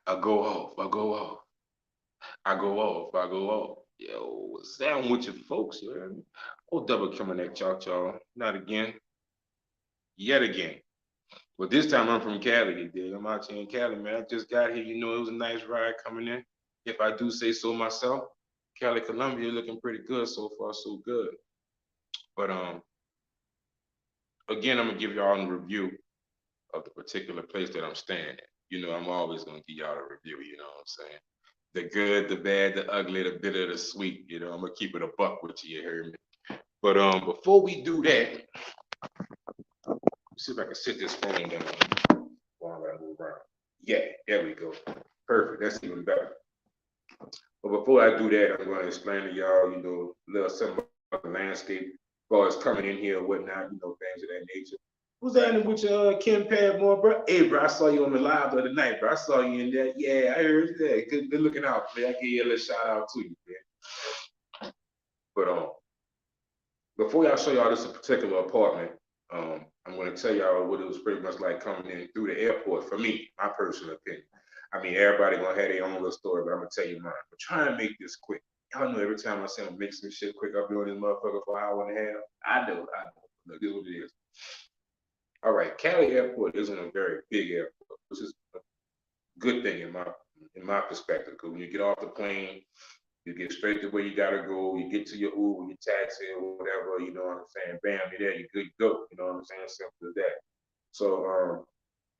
I go off, I go off, I go off, I go off. Yo, what's down with you folks? You heard me? Oh, double coming at y'all. Not again, yet again. But this time I'm from Cali, you dig? I'm out here in Cali, man. I just got here. You know, it was a nice ride coming in. If I do say so myself, Cali, Colombia looking pretty good so far, so good. But again, I'm gonna give y'all a review of the particular place that I'm staying at. You know, I'm always gonna give y'all a review. You know what I'm saying? The good, the bad, the ugly, the bitter, the sweet. You know, I'm gonna keep it a buck with you. You hear me? But before we do that, let's see if I can sit this phone down while I move around. Yeah, there we go. Perfect. That's even better. But before I do that, I'm going to explain to y'all, you know, a little something about the landscape, as far as coming in here and whatnot, you know, things of that nature. Who's that with your Kim Padmore, bro? Hey, bro, I saw you on the live the other night, bro. I saw you in there. Yeah, I heard that. Good looking out, man. I give you a little shout out to you, man. But before y'all show y'all this particular apartment, I'm going to tell y'all what it was pretty much like coming in through the airport for me, my personal opinion. I mean, everybody gonna have their own little story, but I'm gonna tell you mine. But try and make this quick. Y'all know every time I say I'm gonna make some shit quick, I'm doing this motherfucker for an hour and a half. I know. Look, this is what it is. All right, Cali Airport isn't a very big airport, which is a good thing in my perspective. Because when you get off the plane, you get straight to where you gotta go. You get to your Uber, your taxi, or whatever. You know what I'm saying? Bam, you're there. You're good to go. You know what I'm saying? Simple as that. So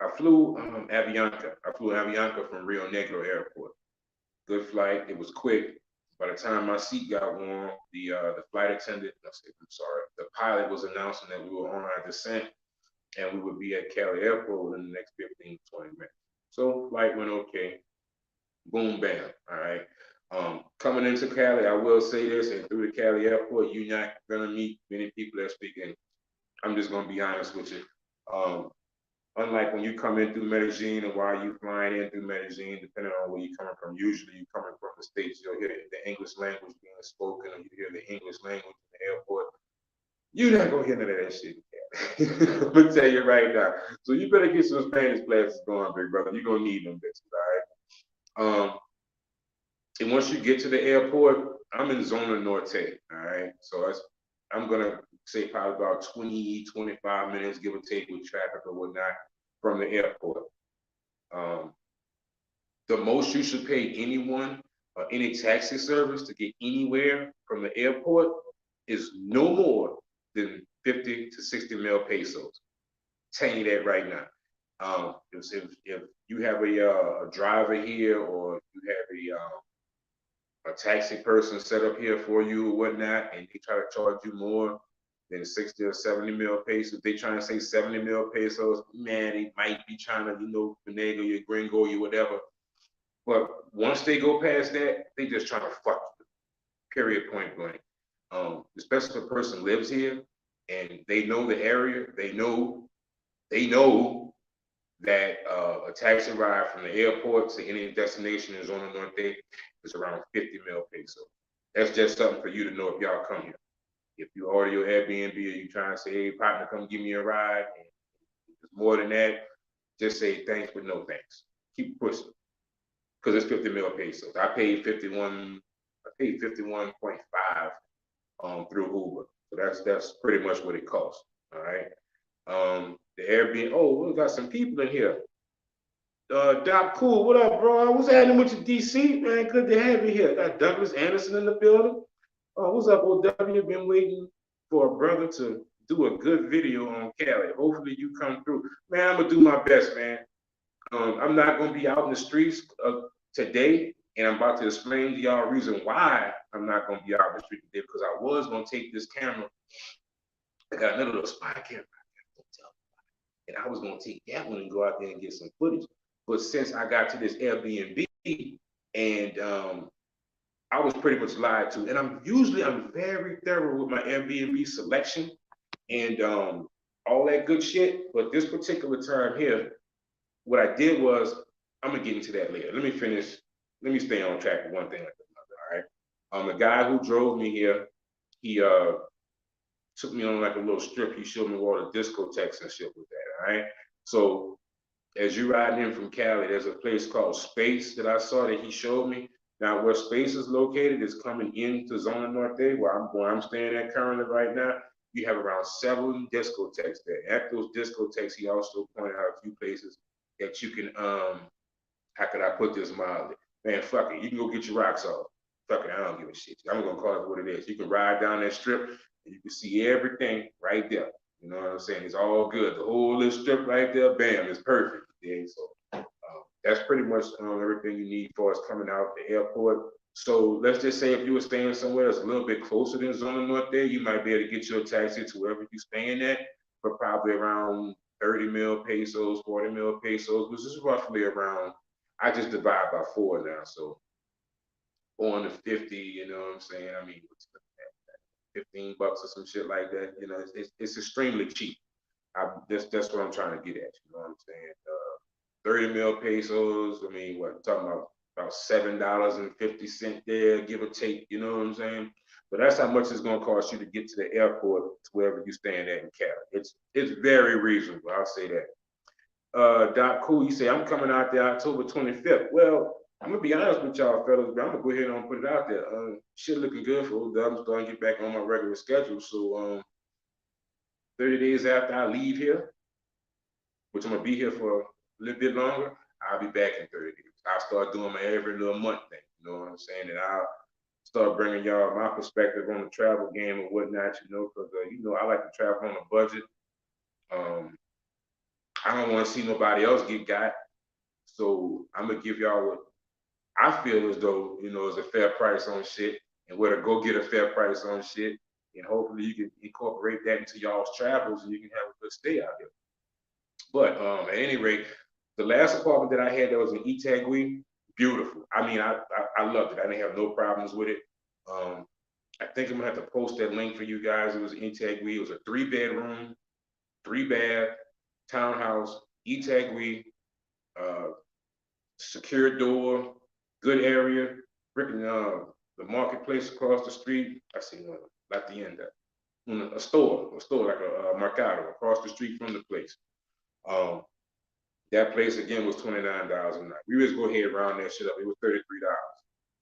I flew Avianca. I flew Avianca from Rio Negro Airport. Good flight. It was quick. By the time my seat got warm, the flight attendant, I'm sorry, the pilot was announcing that we were on our descent and we would be at Cali Airport within the next 15 to 20 minutes. So flight went okay. Boom, bam. All right. Coming into Cali, I will say this, and through the Cali Airport, you're not gonna meet many people that speak English. I'm just gonna be honest with you. Um, Unlike when you come in through Medellin and while you flying in through Medellin, depending on where you're coming from, usually you're coming from the States, you'll hear the English language being spoken, or you hear the English language in the airport. You're not gonna hear none of that shit. I'm gonna tell you right now. So you better get some Spanish classes going, big brother. You're gonna need them bitches, all right? And once you get to the airport, I'm in Zona Norte, all right? So I'm gonna say probably about 20, 25 minutes, give or take, with traffic or whatnot from the airport. Um, the most you should pay anyone or any taxi service to get anywhere from the airport is no more than 50 to 60 mil pesos. Telling you that right now. If you have a driver here or you have a taxi person set up here for you or whatnot, and they try to charge you more than 60 or 70 mil pesos, they trying to say 70 mil pesos, man, they might be trying to, finagle you, gringo you, whatever. But once they go past that, they just trying to fuck you, period, point blank. Especially if a person lives here and they know the area, they know that a taxi ride from the airport to any destination in Zona Norte is around 50 mil pesos. That's just something for you to know if y'all come here. If you order your Airbnb or you trying to say, hey, partner, come give me a ride, and it's more than that, just say thanks, but no thanks. Keep pushing. Because it's 50 mil pesos. I paid 51.5 through Uber. So that's pretty much what it costs. All right. The Airbnb. Oh, we got some people in here. Doc Cool, what up, bro? What's happening with you, DC? Man, good to have you here. Got Douglas Anderson in the building. What's up, OW? Been waiting for a brother to do a good video on Cali. Hopefully you come through. Man, I'm gonna do my best, man. I'm not gonna be out in the streets today, and I'm about to explain to y'all a reason why I'm not gonna be out in the street today, because I was gonna take this camera. I got another little spy camera, and I was gonna take that one and go out there and get some footage. But since I got to this Airbnb and I was pretty much lied to, and I'm very thorough with my Airbnb selection and all that good shit. But this particular time here, what I did was, I'm gonna get into that later. Let me finish. Let me stay on track with one thing like another. All right. The guy who drove me here, he took me on like a little strip. He showed me all the discotheques and shit with that. All right. So as you riding in from Cali, there's a place called Space that I saw that he showed me. Now, where Space is located is coming into Zona Norte, where I'm staying at currently right now. You have around 7 discotheques there. At those discotheques, he also pointed out a few places that you can how could I put this mildly? Man, fuck it. You can go get your rocks off. Fuck it, I don't give a shit. I'm gonna call it what it is. You can ride down that strip and you can see everything right there. You know what I'm saying? It's all good. The whole little strip right there, bam, it's perfect. Yeah, so that's pretty much everything you need for us coming out the airport. So let's just say if you were staying somewhere that's a little bit closer than Zona Norte, you might be able to get your taxi to wherever you're staying at for probably around 30 mil pesos, 40 mil pesos, which is roughly around, I just divide by 4 now. So 450, you know what I'm saying? I mean, 15 bucks or some shit like that. You know, it's extremely cheap. That's what I'm trying to get at. You know what I'm saying? 30 mil pesos. I mean, what I'm talking about $7.50 there, give or take. You know what I'm saying? But that's how much it's gonna cost you to get to the airport to wherever you're staying at in Cali. It's very reasonable. I'll say that. Doc Cool, you say I'm coming out there October 25th. Well, I'm gonna be honest with y'all, fellas, but I'm gonna go ahead and put it out there. Shit looking good for old Dub. I'm starting to get back on my regular schedule. So 30 days after I leave here, which I'm gonna be here for a little bit longer, I'll be back in 30 days. I'll start doing my every little month thing. You know what I'm saying? And I'll start bringing y'all my perspective on the travel game and whatnot. Because I like to travel on a budget. Um, I don't want to see nobody else get got. So I'm gonna give y'all what I feel as though is a fair price on shit, and where to go get a fair price on shit, and hopefully you can incorporate that into y'all's travels, and you can have a good stay out here. But at any rate, the last apartment that I had that was in Itagüí, beautiful. I mean, I loved it. I didn't have no problems with it. Um, I think I'm gonna have to post that link for you guys. It was in Itagüí. It was a 3 bedroom, 3 bath townhouse, Itagüí, uh, secure door, good area. Freaking the marketplace across the street. I see one at the end there. A store like a Mercado across the street from the place. Um, that place again was $29 a night. We just go ahead and round that shit up. It was $33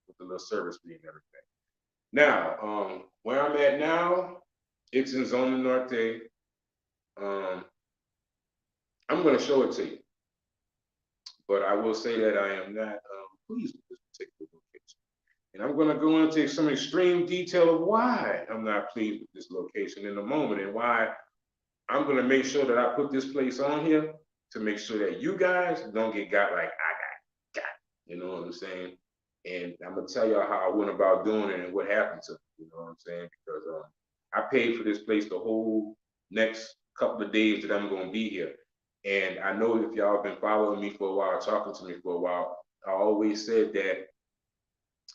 with the little service fee and everything. Now, where I'm at now, it's in Zona Norte. I'm gonna show it to you, but I will say that I am not pleased with this particular location. And I'm going to go into some extreme detail of why I'm not pleased with this location in a moment, and why I'm going to make sure that I put this place on here to make sure that you guys don't get got like I got. You know what I'm saying? And I'm going to tell y'all how I went about doing it and what happened to me. You know what I'm saying? Because I paid for this place the whole next couple of days that I'm going to be here. And I know if y'all have been following me for a while, talking to me for a while, I always said that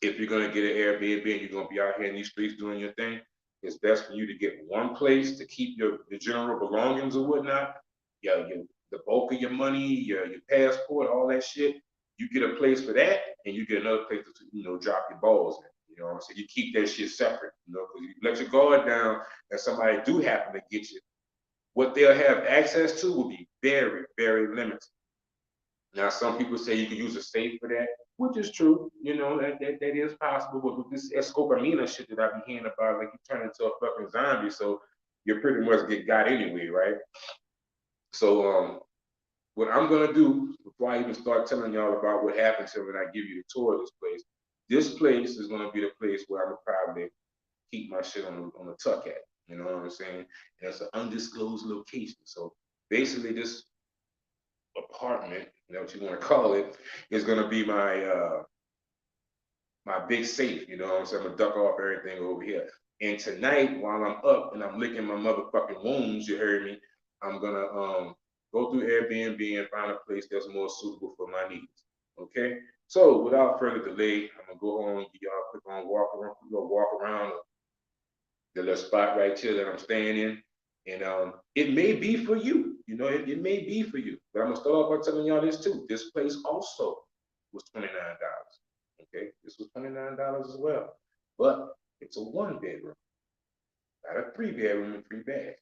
if you're gonna get an Airbnb and you're gonna be out here in these streets doing your thing, it's best for you to get one place to keep your general belongings or whatnot. Yeah, the bulk of your money, your passport, all that shit. You get a place for that, and you get another place to drop your balls in. You know what I'm saying? You keep that shit separate. Because you let your guard down, and somebody do happen to get you. What they'll have access to will be very, very limited. Now, some people say you can use a safe for that, which is true. That is possible. But with this escopamina shit that I be hearing about, like you turn into a fucking zombie, so you pretty much get got anyway, right? So, what I'm gonna do before I even start telling y'all about what happened to me when I give you the tour of this place is gonna be the place where I'm gonna probably keep my shit on the tuck at. You know what I'm saying? And it's an undisclosed location. So basically, this apartment, what you want to call it, is gonna be my big safe. You know what I'm saying? I'm gonna duck off everything over here. And tonight, while I'm up and I'm licking my motherfucking wounds, you heard me, I'm gonna go through Airbnb and find a place that's more suitable for my needs. Okay? So without further delay, I'm gonna go on, give y'all a quick walk around the little spot right here that I'm staying in. And it may be for you. It may be for you. But I'm gonna start off by telling y'all this too. This place also was $29. Okay, this was $29 as well. But it's a 1 bedroom, not a 3 bedroom and 3 baths.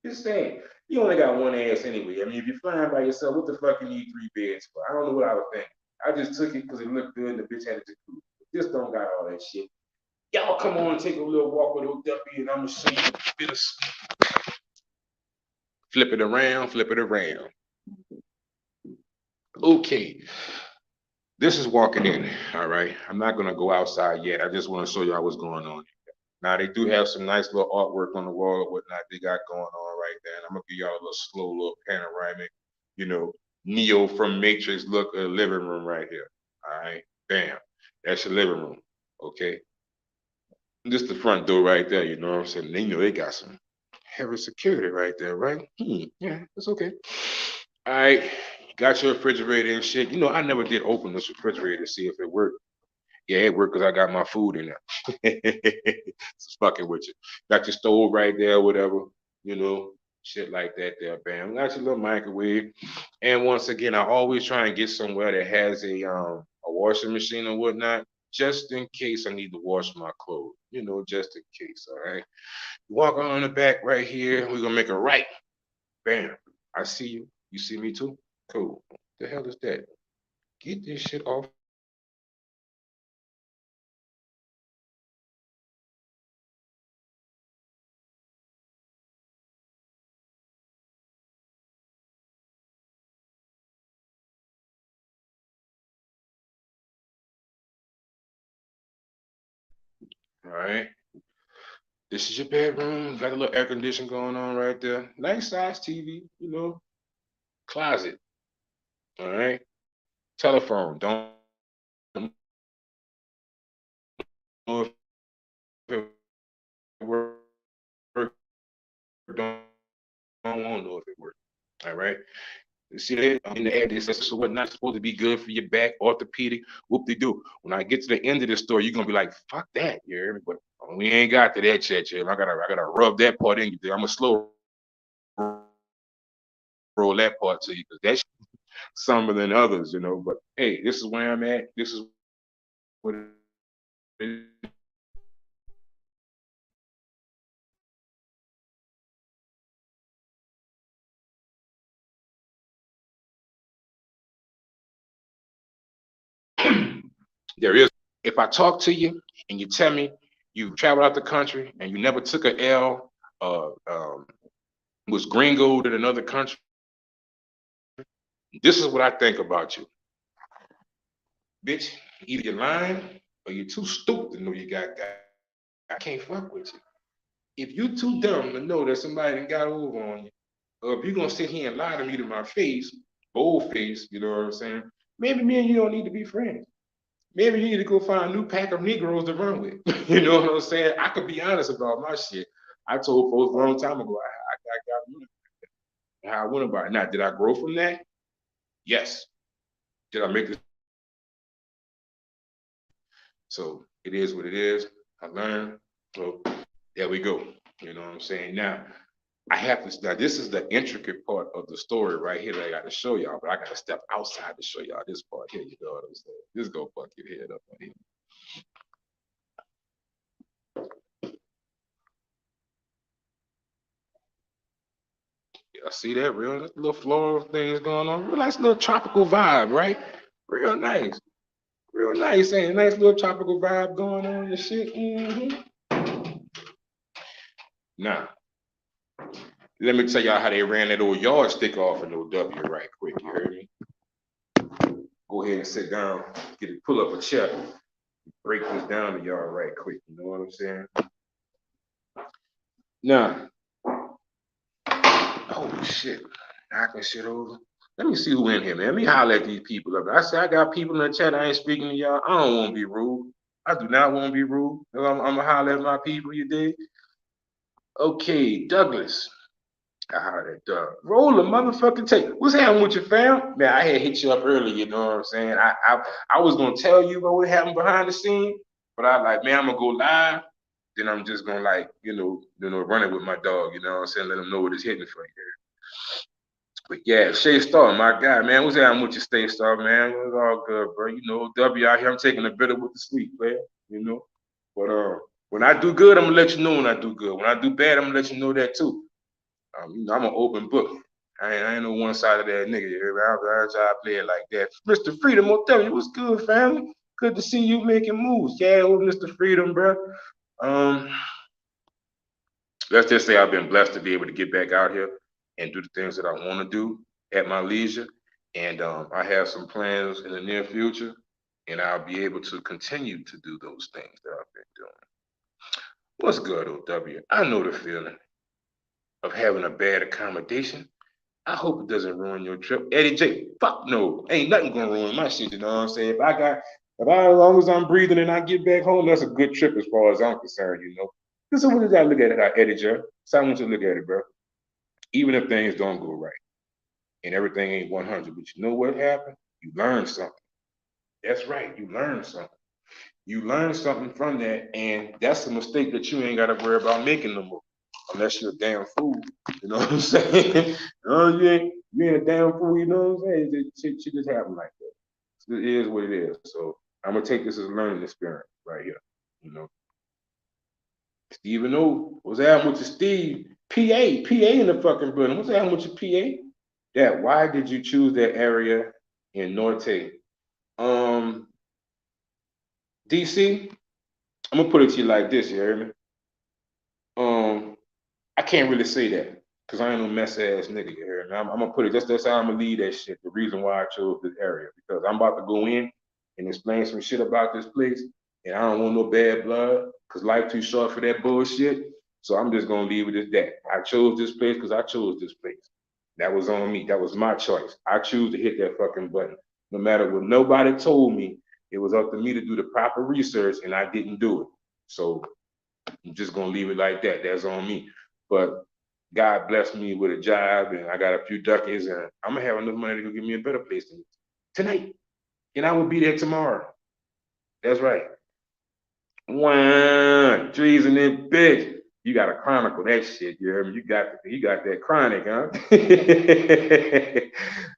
Just saying. You only got one ass anyway. I mean, if you're flying by yourself, what the fuck you need three beds for? I don't know what I was thinking. I just took it because it looked good and the bitch had a jacuzzi. This don't got all that shit. Y'all come on and take a little walk with old Duppy and I'm gonna show you a bit of flip it around, flip it around. Okay. This is walking in. All right. I'm not gonna go outside yet. I just want to show y'all what's going on. Now they do have some nice little artwork on the wall or whatnot they got going on right there. And I'm gonna give y'all a little slow little panoramic, you know, Neo from Matrix look living room right here. All right, bam. That's your living room. Okay. This the front door right there, you know what I'm saying? They know they got some heavy security right there, right? Yeah, it's okay. All right, got your refrigerator and shit. You know, I never did open this refrigerator to see if it worked. Yeah, it worked because I got my food in there. It's fucking with you. Got your stove right there, whatever, you know, shit like that there, bam. Got your little microwave. And once again, I always try and get somewhere that has a washing machine or whatnot, just in case I need to wash my clothes. You know, just in case, all right? Walk on the back right here. We're gonna make a right. Bam. I see you. You see me too? Cool. The hell is that? Get this shit off. All right. This is your bedroom. Got a little air conditioning going on right there. Nice size TV, you know. Closet. All right. Telephone. Don't know if it works. Don't want to know if it works. All right. You see that in the ad, it says so what not supposed to be good for your back, orthopedic, whoop de do. When I get to the end of the story, you're gonna be like, fuck that, you hear me? But we ain't got to that yet, Jim. I gotta rub that part in you. I'm gonna slow roll that part to you because that's some than others, you know. But hey, this is where I'm at. This is what it is. There is. If I talk to you and you tell me you traveled out the country and you never took a L, was gringoed in another country, this is what I think about you, bitch. Either you're lying or you're too stupid to know you got. I can't fuck with you. If you too dumb to know that somebody done got over on you, or if you're gonna sit here and lie to me to my face, bold face, you know what I'm saying? Maybe me and you don't need to be friends. Maybe you need to go find a new pack of Negroes to run with. You know what I'm saying? I could be honest about my shit. I told folks a long time ago, I got how I went about it. Now, did I grow from that? Yes. Did I make this? So it is what it is. I learned. So there we go. You know what I'm saying? Now, I have to, now this is the intricate part of the story right here that I got to show y'all, but I got to step outside to show y'all this part here. You know what I'm saying? This is going to fuck your head up right here. I see that real little floral things going on. Real nice little tropical vibe, right? Real nice. Real nice. Ain't nice little tropical vibe going on and shit. Now, let me tell y'all how they ran that old yardstick off in old W right quick. You heard me? Go ahead and sit down. Get it, pull up a chair. Break this down to y'all right quick. You know what I'm saying? Now, oh shit. Knocking shit over. Let me see who in here, man. Let me holler at these people up. I say I got people in the chat. I ain't speaking to y'all. I don't want to be rude. I do not want to be rude. I'm gonna holler at my people. You dig? Okay, Douglas. I hollered at Doug. Roll the motherfucking tape. What's happening with your fam? Man, I had hit you up early. You know what I'm saying? I was gonna tell you about what happened behind the scene, but I like, man, I'm gonna go live. Then I'm just gonna like, run it with my dog. You know what I'm saying? Let him know what it's hitting for you. But yeah, Shay Star, my guy, man. What's happening with your Stay Star, man? It's all good, bro. You know, W out here, I'm taking the bitter with the sweet, man. You know. But when I do good, I'm gonna let you know when I do good. When I do bad, I'm gonna let you know that too. I'm an open book. I ain't no one-sided that nigga. You hear me? I try to play it like that. Mr. Freedom, I'll tell you what's good, family. Good to see you making moves. Yeah, old Mr. Freedom, bro. Um, let's just say I've been blessed to be able to get back out here and do the things that I want to do at my leisure. And I have some plans in the near future, and I'll be able to continue to do those things that I've been doing. What's good, OW? I know the feeling of having a bad accommodation. I hope it doesn't ruin your trip. Eddie J, fuck no. Ain't nothing gonna ruin my shit, you know what I'm saying? As long as I'm breathing and I get back home, that's a good trip as far as I'm concerned, you know. This is what you gotta look at it, Eddie J. So I want you to look at it, bro. Even if things don't go right and everything ain't 100, but you know what happened? You learned something. That's right, you learned something. You learn something from that, and that's a mistake that you ain't got to worry about making no more, unless you're a damn fool. You know what I'm saying? You ain't a damn fool. You know what I'm saying? Shit just happen like that. So it is what it is. So I'm gonna take this as a learning experience right here. You know, Stephen O. What's happening with your Steve? PA in the fucking building. What's happening with your PA? Yeah, why did you choose that area in Norte? Um, DC. I'm gonna put it to you like this. You hear me? Um, I can't really say that because I ain't no mess ass nigga. You hear me? I'm gonna put it. That's how I'm gonna leave that shit. The reason why I chose this area because I'm about to go in and explain some shit about this place, and I don't want no bad blood because life too short for that bullshit. So I'm just gonna leave it at that. I chose this place because I chose this place. That was on me. That was my choice. I choose to hit that fucking button. No matter what nobody told me, it was up to me to do the proper research, and I didn't do it. So I'm just gonna leave it like that. That's on me. But God blessed me with a job and I got a few duckies and I'm gonna have enough money to go give me a better place tonight. And I will be there tomorrow. That's right. One trees in this bitch. You gotta chronicle that shit, you heard me? You got that chronic, huh?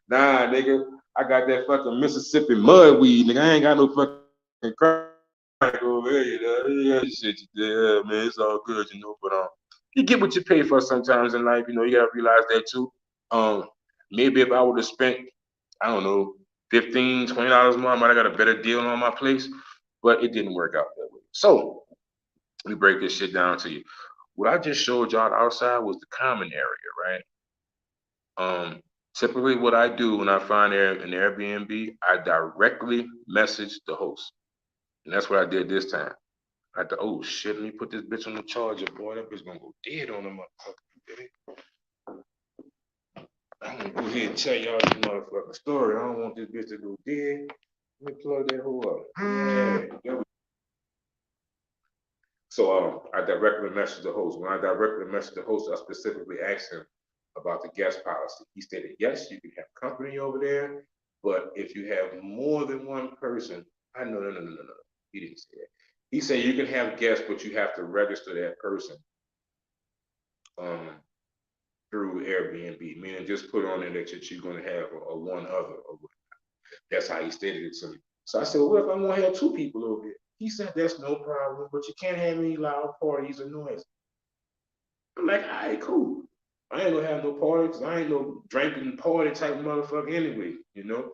Nah, nigga. I got that fucking Mississippi mud weed, nigga. I ain't got no fucking chronic over here, you know. Yeah, shit, yeah, man, it's all good, you know. But you get what you pay for sometimes in life, you know. You gotta realize that too. Um, maybe if I would have spent, I don't know, $15, $20 more, I might have got a better deal on my place. But it didn't work out that way. So let me break this shit down to you. What I just showed y'all outside was the common area, right? Typically what I do when I find an Airbnb, I directly message the host. And that's what I did this time. I thought, oh shit, let me put this bitch on the charger, boy. That bitch gonna go dead on the motherfucker. I'm gonna go ahead and tell y'all this motherfucking story. I don't want this bitch to go dead. Let me plug that hoe up. Yeah. So I directly messaged the host. When I directly messaged the host, I specifically asked him about the guest policy. He stated, yes, you can have company over there, but if you have more than one person, no. He didn't say that. He said you can have guests, but you have to register that person um, through Airbnb, meaning just put on there that you're going to have a one other. That's how he stated it to me. So I said, well, what if I want to have two people over here? He said, that's no problem, but you can't have any loud parties or noise. I'm like, all right, cool. I ain't gonna have no party because I ain't no drinking party type motherfucker anyway, you know.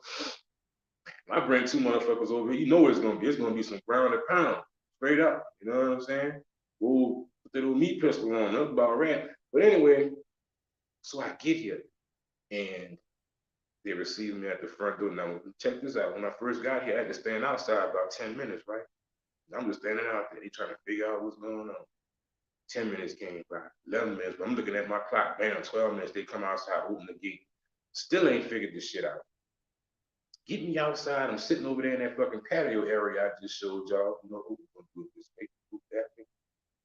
I bring two motherfuckers over here, you know what it's gonna be. It's gonna be some ground and pound, straight up. You know what I'm saying? We'll put the little meat pistol on, that's about right. But anyway, so I get here and they receive me at the front door. Now, check this out. When I first got here, I had to stand outside about 10 minutes, right? I'm just standing out there. They trying to figure out what's going on. 10 minutes came by, 11 minutes, but I'm looking at my clock, bam, 12 minutes, they come outside, open the gate. Still ain't figured this shit out. Get me outside, I'm sitting over there in that fucking patio area I just showed y'all. You know, gonna do this way, do that way.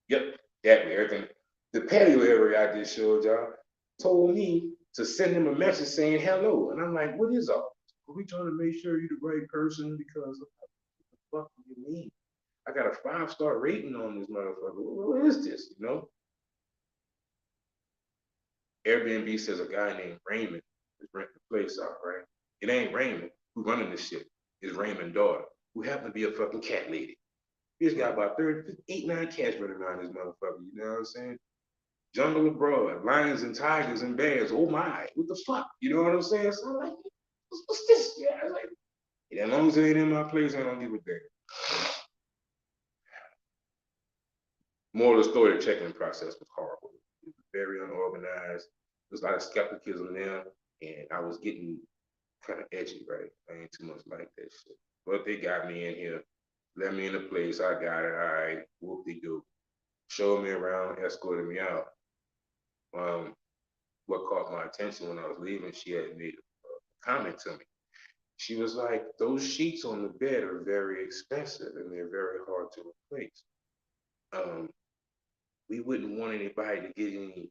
Yep, that way, everything. The patio area I just showed y'all told me to send them a message saying hello. And I'm like, what is all? Are we trying to make sure you're the right person because of what the fuck do you mean? I got a 5-star rating on this motherfucker. What is this? You know? Airbnb says a guy named Raymond is renting the place out, right? It ain't Raymond who running this shit. It's Raymond's daughter, who happened to be a fucking cat lady. He's got about 8, 9 cats running around this motherfucker. You know what I'm saying? jungle abroad, lions and tigers and bears. Oh my, what the fuck? You know what I'm saying? So I'm like, what's this? Yeah, I was like, as long as it ain't in my place, I don't give a damn. Moral of the story, the check-in process was horrible. It was very unorganized. There was a lot of skepticism there, and I was getting kind of edgy, right? I ain't too much like that shit. But they got me in here, let me in the place, I got it, all right, whoop-de-doo. Showed me around, escorted me out. Um, what caught my attention when I was leaving, she had made a comment to me. She was like, those sheets on the bed are very expensive and they're very hard to replace. Um, we wouldn't want anybody to get any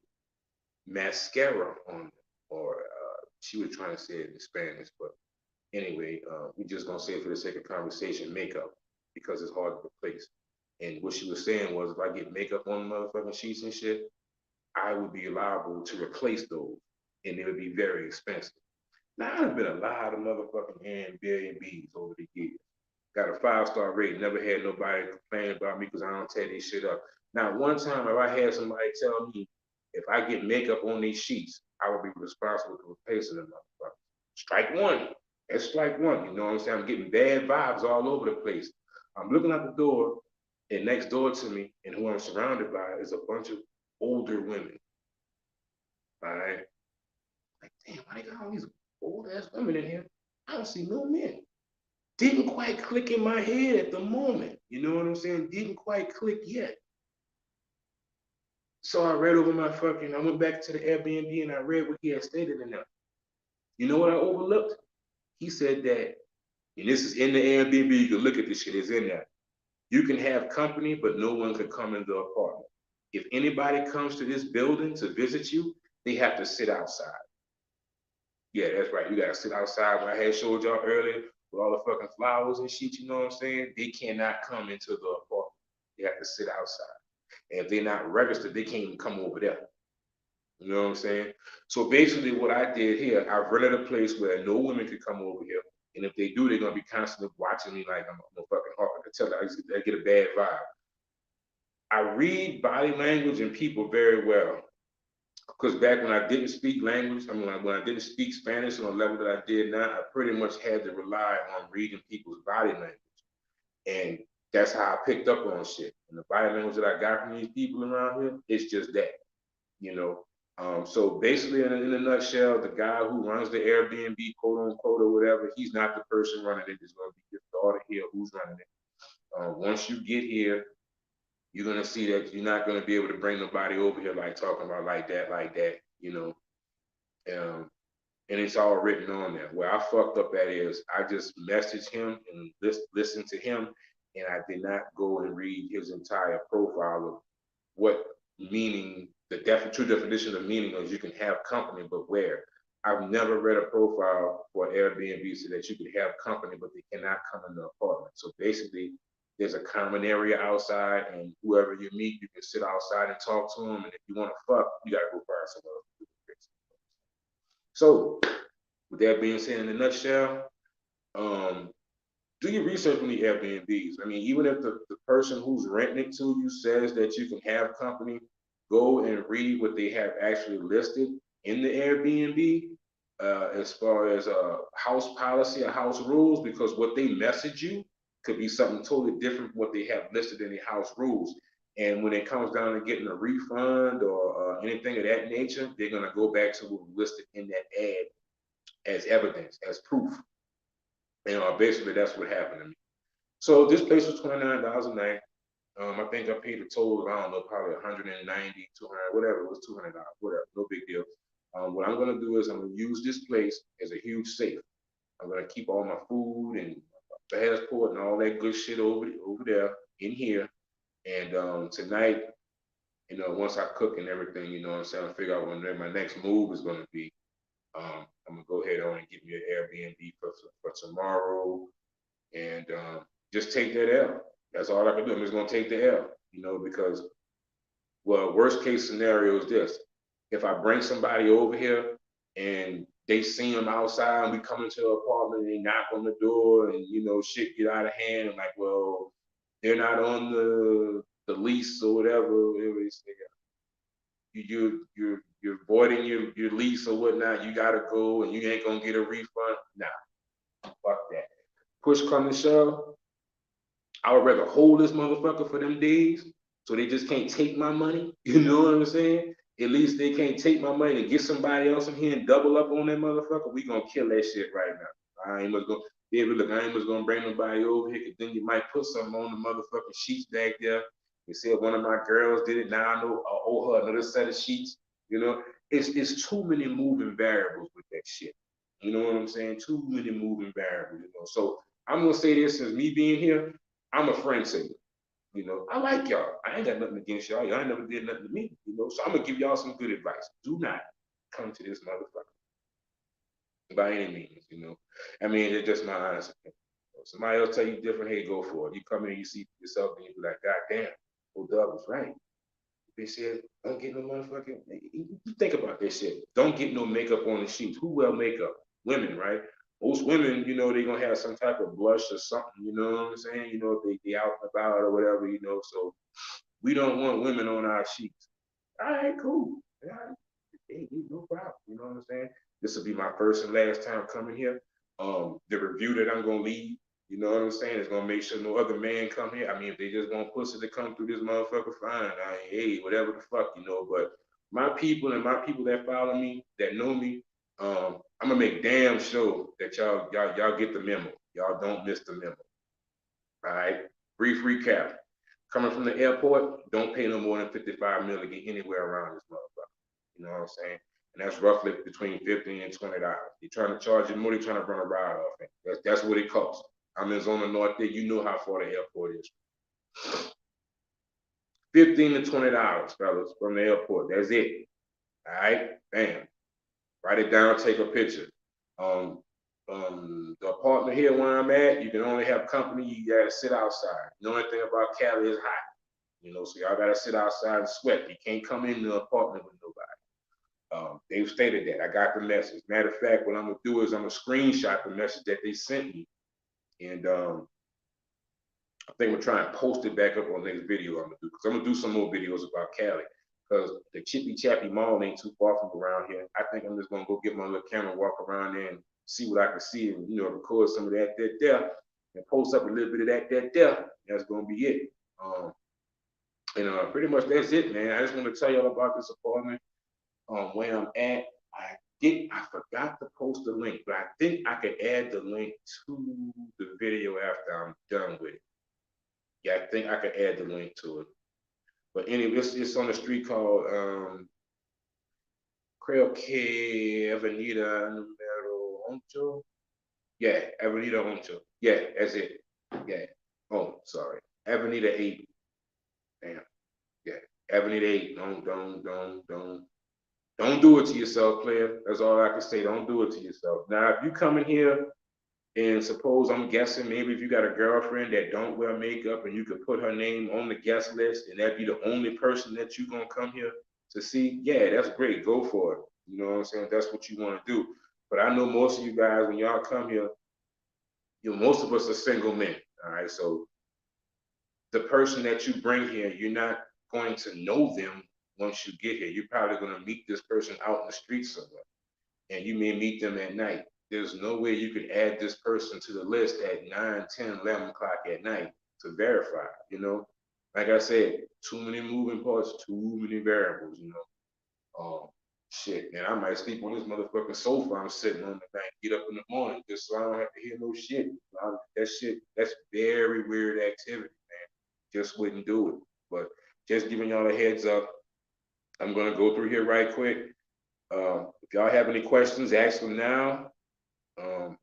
mascara on them, or she was trying to say it in Spanish, but anyway, we're just gonna say it for the sake of conversation, makeup, because it's hard to replace. And what she was saying was, if I get makeup on the motherfucking sheets and shit, I would be liable to replace those, and it would be very expensive. Now, I've been a lot of motherfucking Airbnbs over the years. Got a 5-star rating. Never had nobody complain about me because I don't tear these shit up. Now, one time, if I had somebody tell me if I get makeup on these sheets, I would be responsible for replacing them motherfuckers. Strike one. That's strike one. You know what I'm saying? I'm getting bad vibes all over the place. I'm looking out the door, and next door to me, and who I'm surrounded by, is a bunch of older women. All right. Like, damn, why they got all these old ass women in here? I don't see no men. Didn't quite click in my head at the moment. You know what I'm saying? Didn't quite click yet. So I read over I went back to the Airbnb and I read what he had stated in there. You know what I overlooked? He said that, and this is in the Airbnb, you can look at this shit, it's in there. You can have company, but no one can come in the apartment. If anybody comes to this building to visit you, they have to sit outside. Yeah, that's right. You gotta sit outside. What I had showed y'all earlier with all the fucking flowers and shit, you know what I'm saying? They cannot come into the apartment. They have to sit outside. And if they're not registered, they can't even come over there. You know what I'm saying? So basically what I did here, I rented a place where no women could come over here. And if they do, they're gonna be constantly watching me like I'm a fucking hawk. I can tell I get a bad vibe. I read body language and people very well. Because back when I didn't speak language, I mean, when I didn't speak Spanish on the level that I did now, I pretty much had to rely on reading people's body language. And that's how I picked up on shit. And the body language that I got from these people around here, it's just that, you know. So basically, in a nutshell, the guy who runs the Airbnb, quote unquote, or whatever, he's not the person running it. It's going to be his daughter here who's running it. Once you get here, you're gonna see that you're not gonna be able to bring nobody over here like talking about like that, you know. Um, and it's all written on there. Where I fucked up at is I just messaged him and listened to him, and I did not go and read his entire profile of what meaning the true definition of meaning is. You can have company, but where? I've never read a profile for Airbnb so that you can have company, but they cannot come in the apartment. So basically, there's a common area outside, and whoever you meet, you can sit outside and talk to them. And if you want to fuck, you gotta go find someone else to do the fix. So, with that being said, in a nutshell, um, do your research on the Airbnbs. I mean, even if the person who's renting it to you says that you can have company, go and read what they have actually listed in the Airbnb as far as house policy or house rules, because what they message you could be something totally different from what they have listed in the house rules. And when it comes down to getting a refund or anything of that nature, they're going to go back to what was listed in that ad as evidence, as proof. And basically, that's what happened to me. So this place was $29 a night. I think I paid a total of, I don't know, probably 190, 200, whatever. It was $200, whatever, no big deal. What I'm gonna do is I'm gonna use this place as a huge safe. I'm gonna keep all my food and my passport and all that good shit over there in here. And tonight, you know, once I cook and everything, you know what I'm saying, I figure out when my next move is gonna be. I'm gonna go ahead on and get me an Airbnb for tomorrow, and just take that L. That's all I can do. I'm just gonna take the L, you know, because well, worst case scenario is this: if I bring somebody over here and they see them outside, and we come into the apartment and they knock on the door, and you know, shit get out of hand, and like, well, they're not on the lease or whatever. you're voiding your lease or whatnot. You gotta go and you ain't gonna get a refund. Nah, fuck that. Push come to shove, I would rather hold this motherfucker for them days so they just can't take my money. You know what I'm saying? At least they can't take my money and get somebody else in here and double up on that motherfucker. We gonna kill that shit right now. I ain't much gonna David, look, I ain't much gonna bring nobody over here because then you might put something on the motherfucking sheets back there. You said one of my girls did it. Now I know I owe her another set of sheets. You know, it's too many moving variables with that shit. You know what I'm saying? Too many moving variables, you know. So I'm gonna say this as me being here, I'm a friend to you. You know, I like y'all. I ain't got nothing against y'all. Y'all ain't never did nothing to me. You know, so I'm gonna give y'all some good advice. Do not come to this motherfucker by any means. You know, I mean, it's just my honest opinion. Somebody else tell you different. Hey, go for it. You come in, you see yourself, and you be like, God damn, old Doug was right. They said, don't get no motherfucking. You think about this shit. Don't get no makeup on the sheets. Who wear makeup? Women, right? Most women, you know, they gonna have some type of blush or something. You know what I'm saying? You know, if they out and about or whatever. You know, so we don't want women on our sheets. All right, cool. All right. Hey, no problem. You know what I'm saying? This will be my first and last time coming here. The review that I'm gonna leave, you know what I'm saying, is gonna make sure no other man come here. I mean, if they just want pussy to come through this motherfucker, fine. Hey, whatever the fuck, you know. But my people and my people that follow me, that know me, I'm gonna make damn sure that y'all get the memo. Y'all don't miss the memo. All right. Brief recap. Coming from the airport, don't pay no more than 55 mil to get anywhere around this motherfucker. You know what I'm saying? And that's roughly between 15 and $20. You're trying to charge you more, you're trying to run a ride off it. That's what it costs. I'm in Zona Norte, you know how far the airport is. 15 to $20, fellas, from the airport. That's it. All right, bam. Write it down, take a picture. Um, the apartment here where I'm at, you can only have company, you gotta sit outside. The only thing about Cali is hot. You know, so y'all gotta sit outside and sweat. You can't come in the apartment with nobody. They've stated that. I got the message. Matter of fact, what I'm gonna do is I'm gonna screenshot the message that they sent me, and I think we're trying to post it back up on the next video I'm gonna do because I'm gonna do some more videos about Cali because the Chippy Chappy Mall ain't too far from around here. I think I'm just gonna go get my little camera, walk around there, and see what I can see, and record some of that there, and post up a little bit of that there. That's gonna be it. And pretty much that's it, man. I just want to tell y'all about this apartment, where I'm at. I forgot to post the link, but I think I could add the link to the video after I'm done with it. Yeah, I think I could add the link to it. But anyway, it's on a street called Creo que Avenida Numero Oncho. Yeah, Avenida Oncho. Yeah, that's it. Yeah. Oh, sorry. Avenida 8. Damn. Yeah. Avenida 8. Don't do it to yourself, player. That's all I can say. Don't do it to yourself. Now, if you come in here and suppose I'm guessing maybe if you got a girlfriend that don't wear makeup and you could put her name on the guest list and that be the only person that you gonna come here to see, yeah, that's great. Go for it. You know what I'm saying? That's what you want to do. But I know most of you guys, when y'all come here, most of us are single men. All right. So the person that you bring here, you're not going to know them once you get here. You're probably going to meet this person out in the street somewhere, and you may meet them at night. There's no way you can add this person to the list at 9, 10, 11 o'clock at night to verify, Like I said, too many moving parts, too many variables, Shit, man, I might sleep on this motherfucking sofa I'm sitting on the night, get up in the morning just so I don't have to hear no shit. That's very weird activity, man. Just wouldn't do it. But just giving y'all a heads up, I'm gonna go through here right quick. If y'all have any questions, ask them now. I'm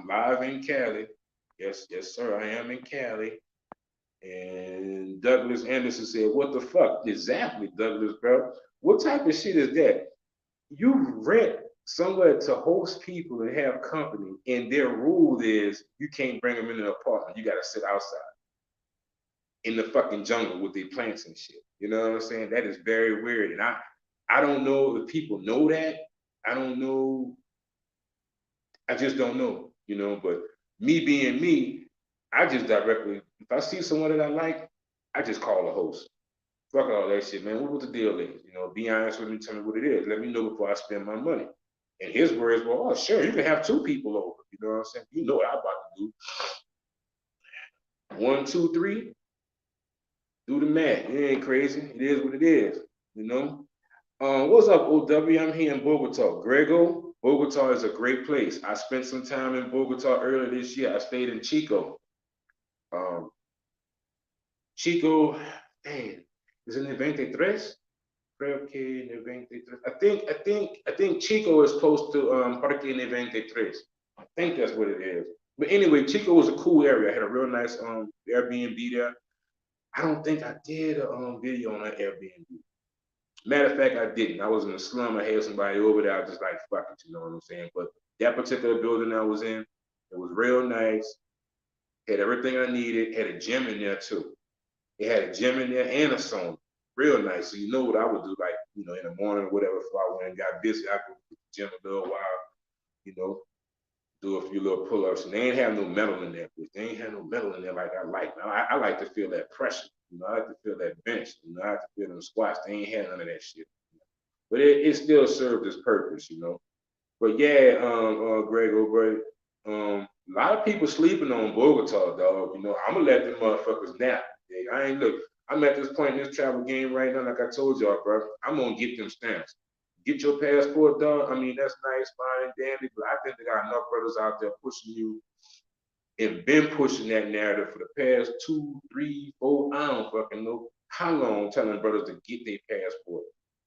live in Cali. Yes, sir, I am in Cali. And Douglas Anderson said, what the fuck? Exactly, Douglas, bro. What type of shit is that? You rent somewhere to host people and have company, and their rule is you can't bring them in an apartment. You gotta sit outside in the fucking jungle with their plants and shit. You know what I'm saying? That is very weird. And I don't know if people know that. I don't know. I just don't know, but me being me, I just directly, if I see someone that I like, I just call a host. Fuck all that shit, man. What the deal is? You know, be honest with me. Tell me what it is. Let me know before I spend my money. And his words were, "Oh, sure, you can have two people over." You know what I'm saying? You know what I'm about to do. One, two, three. Do the math. It ain't crazy. It is what it is. You know. What's up, OW? I'm here in Bogota. Grego, Bogota is a great place. I spent some time in Bogota earlier this year. I stayed in Chico. Um, Chico, man, is it in 23? Creo que en el 23. I think Chico is close to Parque en el 23. I think that's what it is. But anyway, Chico was a cool area. I had a real nice Airbnb there. I don't think I did a video on that Airbnb. Matter of fact, I didn't. I was in a slum. I had somebody over there. I was just like, fuck it, you know what I'm saying? But that particular building I was in, it was real nice. Had everything I needed. Had a gym in there too. It had a gym in there and a sauna. Real nice. So you know what I would do, like, in the morning or whatever, before I went and got busy, I could go to the gym a little while, you know, do a few little pull-ups. And they ain't have no metal in there, but they ain't have no metal in there like I like. I like to feel that pressure. I like to feel that bench. I like to feel them squats. They ain't had none of that shit. But it still served its purpose. But yeah, Grego, bro, a lot of people sleeping on Bogota, dog. I'm gonna let them motherfuckers nap. Yeah, I ain't look. I'm at this point in this travel game right now, like I told y'all, bro. I'm gonna get them stamps. Get your passport, dog. I mean, that's nice, fine, and dandy, but I think they got enough brothers out there pushing you and been pushing that narrative for the past 2, 3, 4, I don't fucking know how long, telling brothers to get their passport.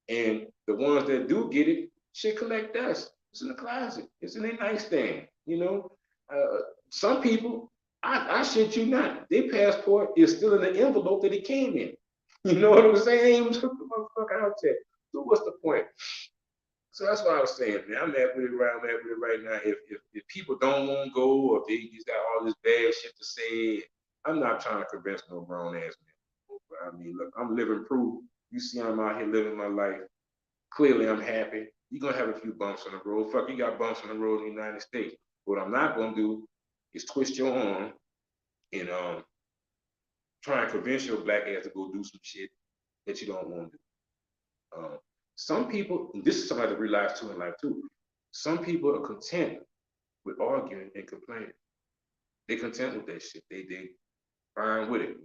And the ones that do get it, shit collect dust. It's in the closet. It's in their nightstand. Some people, I shit you not, their passport is still in the envelope that it came in. You know what I'm saying? They even took the motherfucker out there. So what's the point? So that's what I was saying, man. I'm at with it right. I'm at with it right now. If people don't want to go, or if they just got all this bad shit to say, I'm not trying to convince no grown ass man. I mean, look, I'm living proof. You see, I'm out here living my life. Clearly, I'm happy. You're gonna have a few bumps on the road. Fuck, you got bumps on the road in the United States. What I'm not gonna do is twist your arm and try and convince your black ass to go do some shit that you don't want to do. Some people, and this is something I realize too in life too. Some people are content with arguing and complaining. They content with that shit. They fine with it.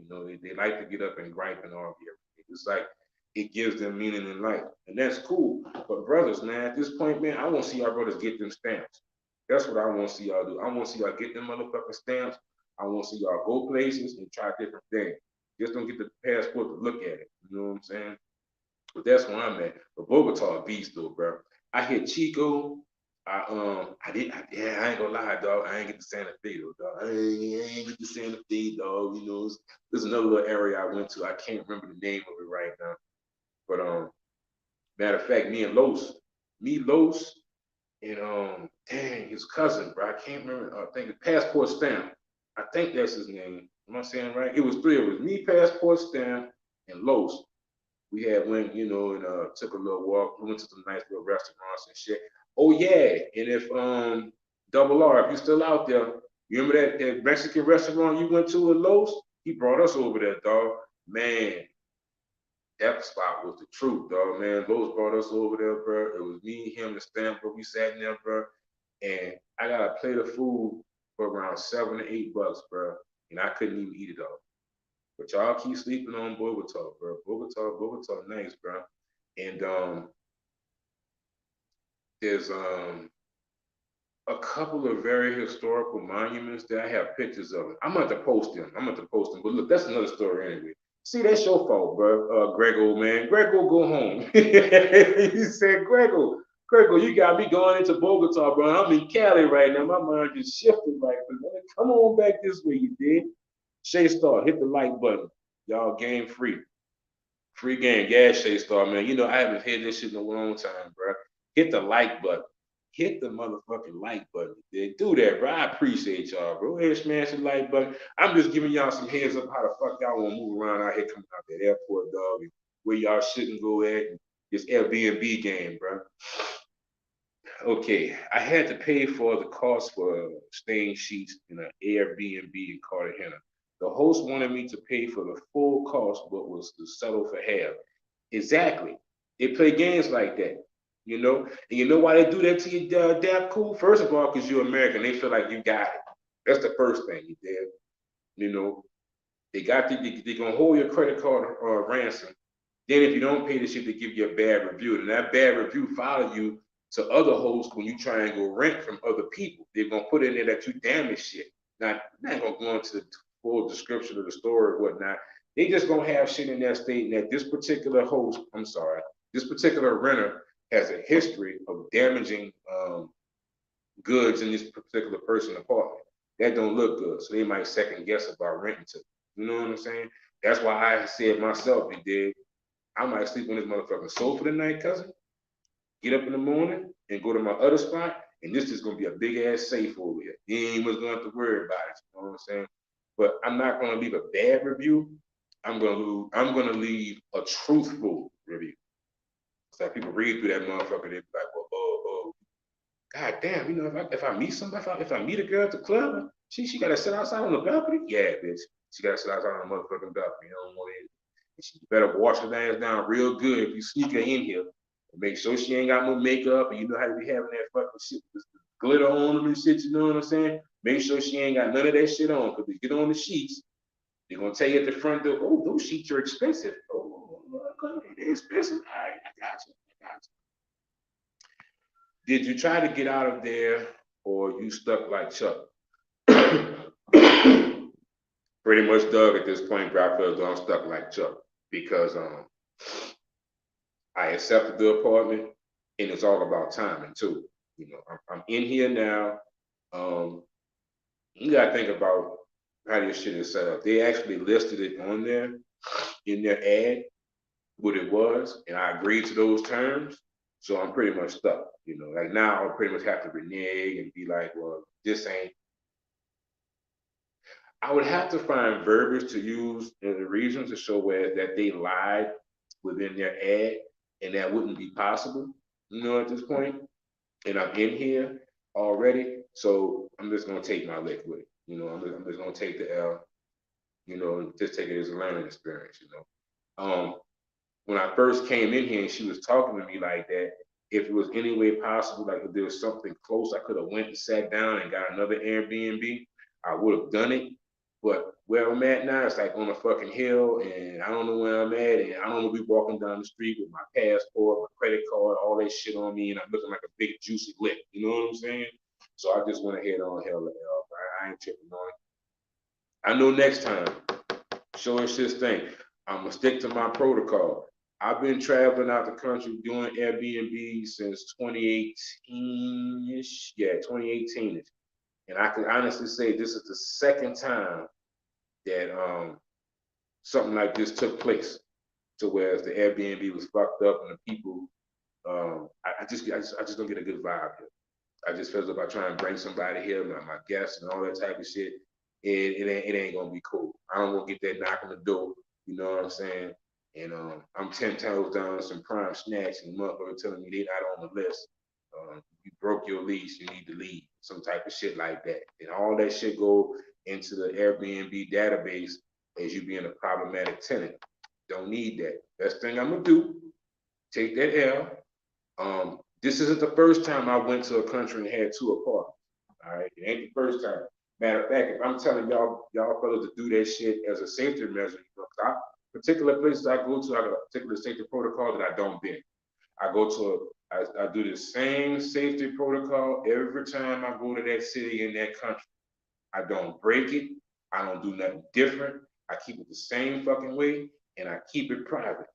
They like to get up and gripe and argue. It's like it gives them meaning in life, and that's cool. But brothers, man, at this point, man, I want to see our brothers get them stamps. That's what I want to see y'all do. I want to see y'all get them motherfucking stamps. I want to see y'all go places and try different things. Just don't get the passport to look at it. You know what I'm saying? But that's where I'm at. But Bogota a beast though, bro. I hit Chico. I ain't gonna lie, dog. I ain't get to Santa Fe though, dog. I ain't get to Santa Fe, dog. There's another little area I went to. I can't remember the name of it right now. But matter of fact, Los, and dang, his cousin, bro. I can't remember. I think the Passport Stamp. I think that's his name. Am I saying right? It was three of us. Me, Passport Stamp, and Los. We had went, and took a little walk. We went to some nice little restaurants and shit. Oh yeah, and if Double R, if you still out there, you remember that Mexican restaurant you went to in Los? He brought us over there, dog. Man, that spot was the truth, dog. Man, Los brought us over there, bro. It was me, him, and Stan, bro. We sat in there, bro, and I got a plate of food for around $7 to $8, bro, and I couldn't even eat it all. But y'all keep sleeping on Bogota, bro. Bogota, nice, bro. And there's a couple of very historical monuments that I have pictures of. I'm going to post them. But look, that's another story anyway. See, that's your fault, bro. Grego, man. Grego, go home. He said, Grego, you got me going into Bogota, bro. I'm in Cali right now. My mind just shifted right. Come on back this way, you did. Shay Star, hit the like button. Y'all game free. Free game. Gas Shay Star, man. I haven't hit this shit in a long time, bro. Hit the like button. Hit the motherfucking like button. They do that, bro. I appreciate y'all, bro. Hey, smash the like button. I'm just giving y'all some heads up how the fuck y'all want to move around out here coming out that airport, dog, and where y'all shouldn't go at. And this Airbnb game, bro. Okay, I had to pay for the cost for staying sheets in an Airbnb in Cartagena. The host wanted me to pay for the full cost, but was to settle for half. Exactly. They play games like that, you know. And you know why they do that to you, damn cool? First of all, because you're American, they feel like you got it. That's the first thing you did. You know, they're gonna hold your credit card ransom. Then if you don't pay the shit, they give you a bad review, and that bad review follow you to other hosts when you try and go rent from other people. They're gonna put in there that you damaged shit. Now, I'm not gonna go into the full description of the story or whatnot. They just gonna have shit in there stating that this particular host, I'm sorry, this particular renter has a history of damaging goods in this particular person's apartment. That don't look good, so they might second guess about renting to. You know what I'm saying? That's why I said myself, you did. I might sleep on this motherfucking sofa tonight, cousin. Get up in the morning and go to my other spot, and this is gonna be a big ass safe over here. You ain't much gonna have to worry about it. You know what I'm saying? But I'm not gonna leave a bad review. I'm gonna leave a truthful review. It's like people read through that motherfucker, they be like, well, God damn, you know, if I meet somebody, if I meet a girl at the club, she gotta sit outside on the balcony. Yeah, bitch, she gotta sit outside on the motherfucking balcony. You don't want it. She better wash her ass down real good if you sneak her in here. Make sure she ain't got no makeup, and you know how to be having that fucking shit with glitter on them and shit. You know what I'm saying? Make sure she ain't got none of that shit on, because they get on the sheets. They're gonna tell you at the front door, oh, those sheets are expensive. Oh, they're expensive. All right, I got you. Did you try to get out of there, or you stuck like Chuck? Pretty much, Doug, at this point, bro, I feel I'm stuck like Chuck because I accepted the apartment, and it's all about timing too. You know, I'm in here now. Um, you gotta think about how this shit is set up. They actually listed it on there in their ad what it was, and I agreed to those terms. So I'm pretty much stuck. You know, like now I'll pretty much have to renege and be like, well, this ain't. I would have to find verbiage to use in the reason to show where that they lied within their ad, and that wouldn't be possible. You know, at this point, and I'm in here already, so I'm just gonna take my lick with it. You know, I'm just gonna take the L. You know, and just take it as a learning experience. You know, when I first came in here and she was talking to me like that, if it was any way possible, like if there was something close, I could have went and sat down and got another Airbnb, I would have done it. But where I'm at now, it's like on a fucking hill, and I don't know where I'm at, and I don't want to be walking down the street with my passport, my credit card, all that shit on me, and I'm looking like a big juicy lick. You know what I'm saying? So I just went ahead on hell to hell. I ain't tripping on it. I know next time, show us this thing. I'm gonna stick to my protocol. I've been traveling out the country doing Airbnb since 2018-ish. Yeah, 2018-ish. And I can honestly say this is the second time that something like this took place. To whereas the Airbnb was fucked up and the people I just don't get a good vibe here. I just feel if I try and bring somebody here, my guests and all that type of shit, it ain't gonna be cool. I don't want to get that knock on the door. You know what I'm saying? And I'm 10 toes down on some prime snacks, and the motherfucker telling me they not on the list. You broke your lease, you need to leave. Some type of shit like that, and all that shit go into the Airbnb database as you being a problematic tenant. Don't need that. Best thing I'm gonna do, take that L. This isn't the first time I went to a country and had two apartments. All right, it ain't the first time. Matter of fact, if I'm telling y'all fellas to do that shit as a safety measure, you know, particular places I go to, I got a particular safety protocol that I don't bend. I go to I do the same safety protocol every time I go to that city in that country. I don't break it. I don't do nothing different. I keep it the same fucking way, and I keep it private.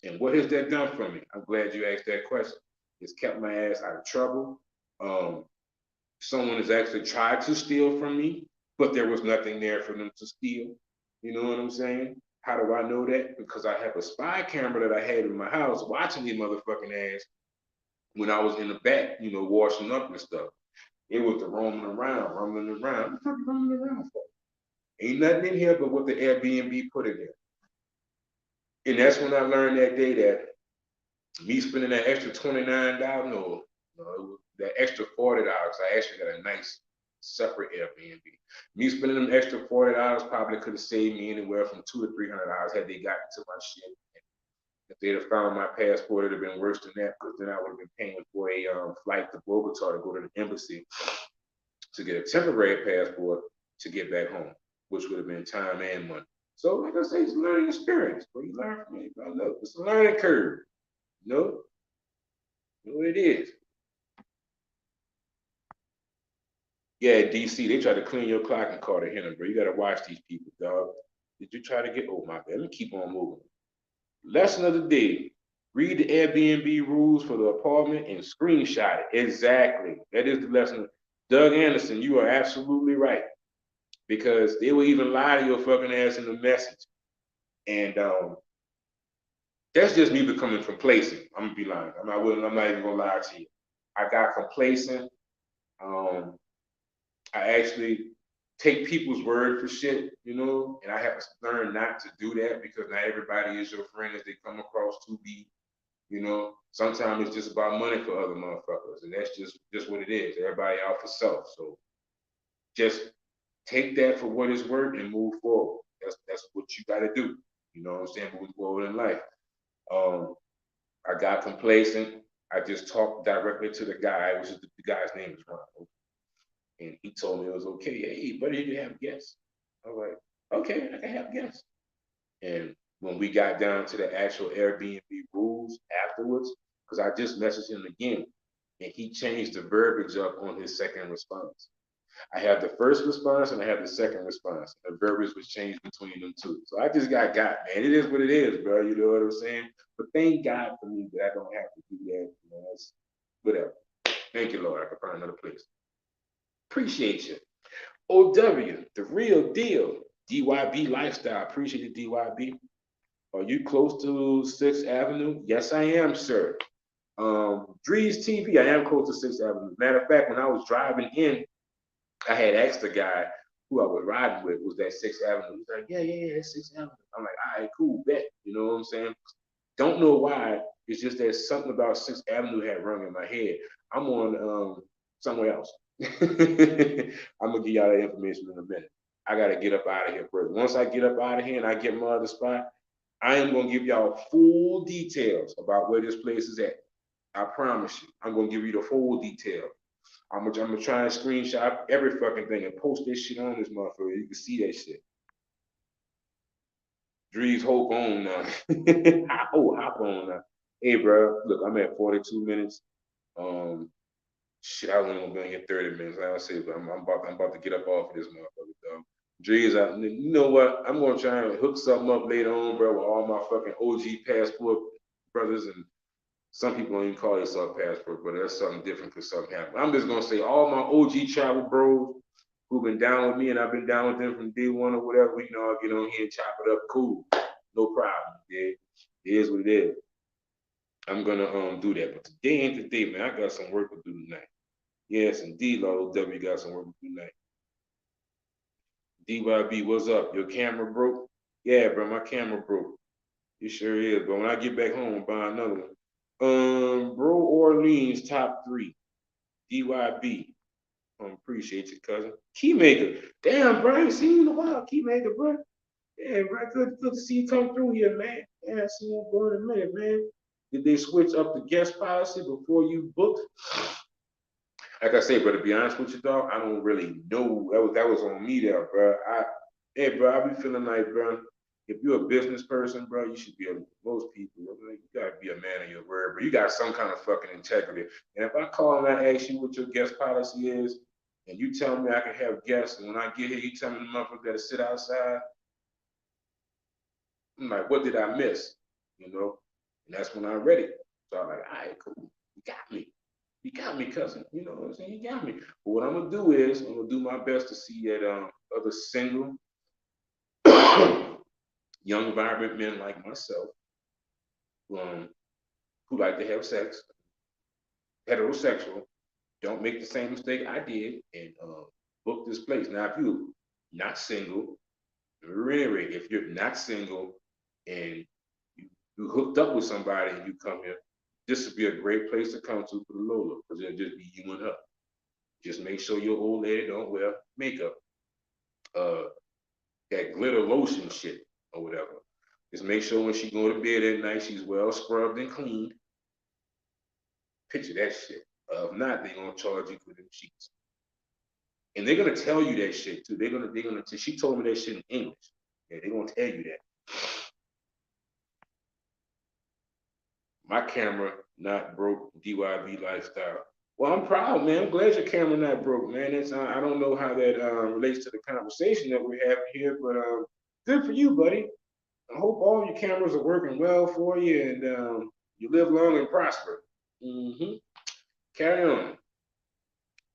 And what has that done for me? I'm glad you asked that question. It's kept my ass out of trouble. Um, Someone has actually tried to steal from me, but there was nothing there for them to steal. You know what I'm saying? How do I know that? Because I have a spy camera that I had in my house watching these motherfucking ass when I was in the back, you know, washing up and stuff. It was the roaming around, rumbling around. What the fuck you rumbling around for? Ain't nothing in here but what the Airbnb put in there. And that's when I learned that day that me spending that extra $29, no, it was that extra $40, I actually got a nice separate Airbnb. Me spending them extra $40 probably could have saved me anywhere from $200 to $300 had they gotten to my shit. If they'd have found my passport, it'd have been worse than that because then I would have been paying for a flight to Bogota to go to the embassy to get a temporary passport to get back home, which would have been time and money. So, like I say, it's a learning experience. But you learn from it. But look, it's a learning curve. You know what it is. Yeah, DC, they try to clean your clock and call the Henna, bro. You gotta watch these people, dog. Did you try to get? Oh my bad. Let me keep on moving. Lesson of the day: read the Airbnb rules for the apartment and screenshot it. Exactly. That is the lesson. Doug Anderson, you are absolutely right because they will even lie to your fucking ass in the message, and that's just me becoming complacent. I'm gonna be lying. I'm not even gonna lie to you. I got complacent. Um, I actually take people's word for shit, and I have to learn not to do that because not everybody is your friend as they come across to be. Sometimes it's just about money for other motherfuckers, and that's just what it is. Everybody out for self. So just take that for what it's worth and move forward. That's what you got to do. You know what I'm saying? Moving forward in life. Um, I got complacent. I just talked directly to the guy, which is the guy's name is Ron. And he told me it was okay. Hey, buddy, you have guests. I was like, okay, I can have guests. And when we got down to the actual Airbnb rules afterwards, because I just messaged him again, and he changed the verbiage up on his second response. I have the first response and I have the second response. The verbiage was changed between them two. So I just got, man. It is what it is, bro. You know what I'm saying? But thank God for me that I don't have to do that. It's whatever. Thank you, Lord. I can find another place. Appreciate you. OW, the real deal. DYB lifestyle. Appreciate you, DYB. Are you close to 6th Avenue? Yes, I am, sir. Drees TV, I am close to 6th Avenue. Matter of fact, when I was driving in, I had asked the guy who I was riding with, was that 6th Avenue? He's like, yeah, that's 6th Avenue. I'm like, all right, cool, bet. You know what I'm saying? Don't know why. It's just that something about 6th Avenue had rung in my head. I'm on somewhere else. I'm gonna give y'all that information in a minute. I gotta get up out of here first. Once I get up out of here and I get my other spot, I am gonna give y'all full details about where this place is at. I promise you. I'm gonna give you the full detail. I'm gonna try and screenshot every fucking thing and post this shit on this motherfucker. You can see that shit. Drees, hope on now. Hop on now. Hey, bro, look, I'm at 42 minutes. Shit, I was only gonna be on here 30 minutes. Like I said, but I'm about to get up off of this motherfucker, dog. Drees, you know what? I'm gonna try and hook something up later on, bro, with all my fucking OG passport brothers, and some people don't even call themselves passport, but that's something different because something happened. I'm just gonna say all my OG travel bros who've been down with me and I've been down with them from day one or whatever, I'll get on here and chop it up. Cool. No problem. Yeah. It is what it is. I'm gonna do that. But today ain't the day, man. I got some work to do tonight. Yes, indeed, Lord W got some work to do tonight. DYB, what's up? Your camera broke? Yeah, bro, my camera broke. It sure is. But when I get back home, I'll buy another one. Bro Orleans top 3. DYB. Appreciate you, cousin. Keymaker. Damn, bro, I ain't seen you in a while. Keymaker, bro. Yeah, bro, good to see you come through here, man. Yeah, I see you for in a minute, man. Did they switch up the guest policy before you booked? Like I say, bro, to be honest with you, dog, I don't really know. That was on me there, bro. Bro, I be feeling like, bro, if you're a business person, bro, you should be most people. You gotta be a man of your word, bro. You got some kind of fucking integrity. And if I call and I ask you what your guest policy is, and you tell me I can have guests, and when I get here, you tell me the motherfucker gotta sit outside, I'm like, what did I miss? And that's when I'm ready. So I'm like, all right, cool. You got me. You got me, cousin. You know what I'm saying? You got me. But what I'm gonna do is I'm gonna do my best to see that other single young vibrant men like myself, um, who like to have sex, heterosexual, don't make the same mistake I did and book this place. Now, if you're not single, really, if you're not single and you hooked up with somebody and you come here, this would be a great place to come to for the Lola because it'll just be you and her. Just make sure your old lady don't wear makeup. Uh, that glitter lotion shit or whatever. Just make sure when she go to bed at night, she's well scrubbed and cleaned. Picture that shit. If not, they gonna charge you for them sheets, and they're gonna tell you that shit too. They're gonna. She told me that shit in English. Yeah, they're gonna tell you that. My camera not broke. DYB lifestyle. Well, I'm proud, man. I'm glad your camera not broke, man. It's I don't know how that relates to the conversation that we're having here, but good for you, buddy. I hope all your cameras are working well for you and you live long and prosper. Hmm. Carry on.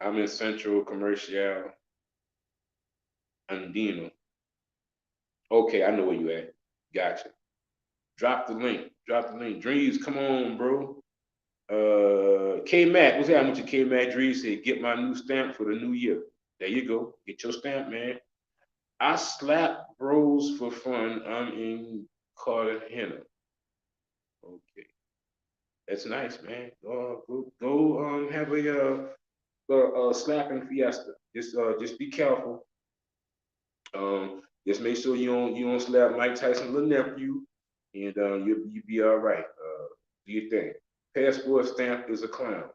I'm in Central Commercial Andino. Okay, I know where you at. Gotcha. Drop the link. Drop the link. Drees, come on, bro. K Mac, what's happening with your K Mac Drees? Said, get my new stamp for the new year. There you go. Get your stamp, man. I slap bros for fun. I'm in Cartagena. Okay. That's nice, man. Go have a slapping fiesta. Just be careful. Just make sure you don't slap Mike Tyson little nephew, and you'll be all right. Do your thing. Passport stamp is a clown.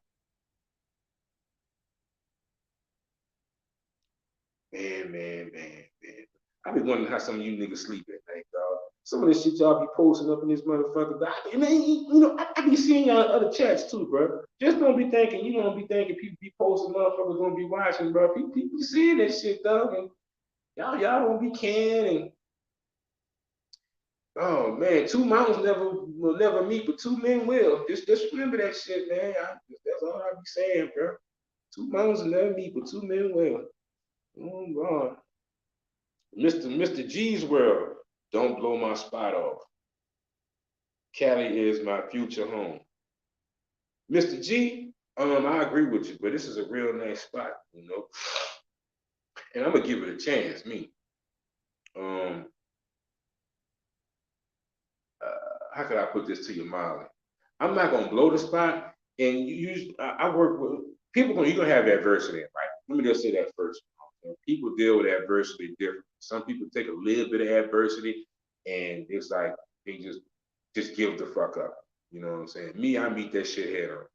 Man. I be wondering how some of you niggas sleep at night, dog. Some of this shit y'all be posting up in this motherfucker. Man, I be seeing y'all in other chats too, bro. Just don't be thinking, don't be thinking people be posting, motherfuckers gonna be watching, bro. People be seeing that shit, dog, and y'all don't be caring. Oh man, two mountains will never meet, but two men will. Just remember that shit, man. That's all I be saying, bro. Two mountains will never meet, but two men will. Oh God. Mr. G's world. Don't blow my spot off. Cali is my future home. Mr. G, I agree with you, but this is a real nice spot, And I'm gonna give it a chance, me. Um, how could I put this to you, Molly? I'm not gonna blow the spot, and I work with people. You're gonna have adversity, right? Let me just say that first. People deal with adversity different. Some people take a little bit of adversity, and it's like they just give the fuck up. You know what I'm saying? Me, I meet that shit head on.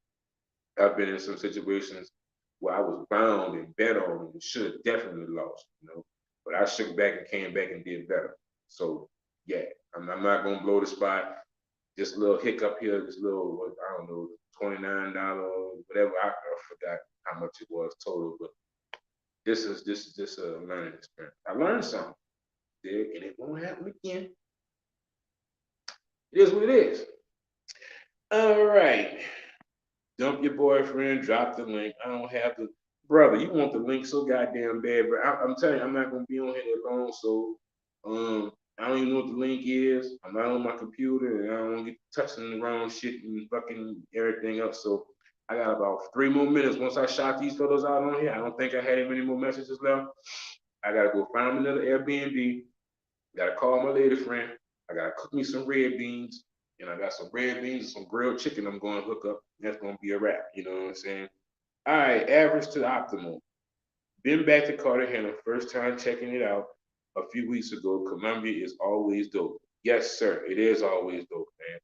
I've been in some situations where I was bound and bet on and should have definitely lost. But I shook back and came back and did better. So yeah, I'm not gonna blow the spot. This little hiccup here, this little I don't know, $29, whatever. I forgot how much it was total, but this is just a learning experience. I learned something there, and it won't happen again. It is what it is. All right. Dump your boyfriend, drop the link. I don't have the brother. You want the link so goddamn bad, but I'm telling you, I'm not gonna be on here that long. So I don't even know what the link is. I'm not on my computer, and I don't get touching the wrong shit and fucking everything else. So I got about 3 more minutes. Once I shot these photos out on here, I don't think I had any more messages left. I gotta go find another Airbnb. Gotta call my lady friend. I gotta cook me some red beans, and I got some red beans and some grilled chicken I'm going to hook up. That's gonna be a wrap. You know what I'm saying? All right, average to optimal. Been back to Cartagena, first time checking it out a few weeks ago. Colombia is always dope. Yes, sir, it is always dope, man.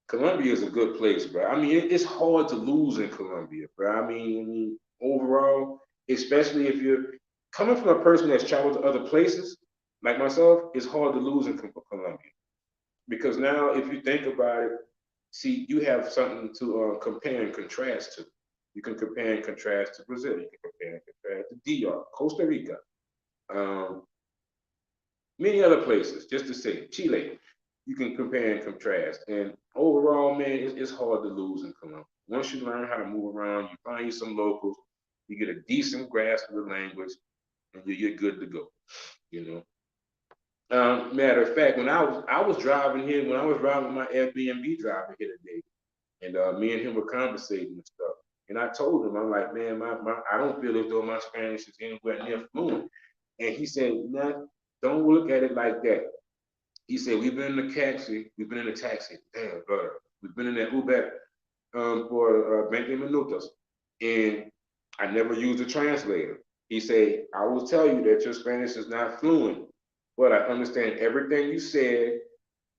Colombia is a good place, bro. I mean, it's hard to lose in Colombia, bro. I mean, overall, especially if you're coming from a person that's traveled to other places, like myself, it's hard to lose in Colombia because now, if you think about it, see, you have something to compare and contrast to. You can compare and contrast to Brazil. You can compare and contrast to DR, Costa Rica, um, many other places. Just to say, Chile. You can compare and contrast. And overall, man, it's hard to lose in Colombia. Once you learn how to move around, you find you some locals, you get a decent grasp of the language, and you're good to go. You know. Matter of fact, when I was driving here, when I was driving my Airbnb driver here today, and me and him were conversating and stuff. And I told him, I'm like, man, my I don't feel as though my Spanish is anywhere near fluent. And he said, nah, don't look at it like that. He said, we've been in a taxi, damn, brother. We've been in that Uber for 20 minutos. And I never used a translator. He said, I will tell you that your Spanish is not fluent, but I understand everything you said.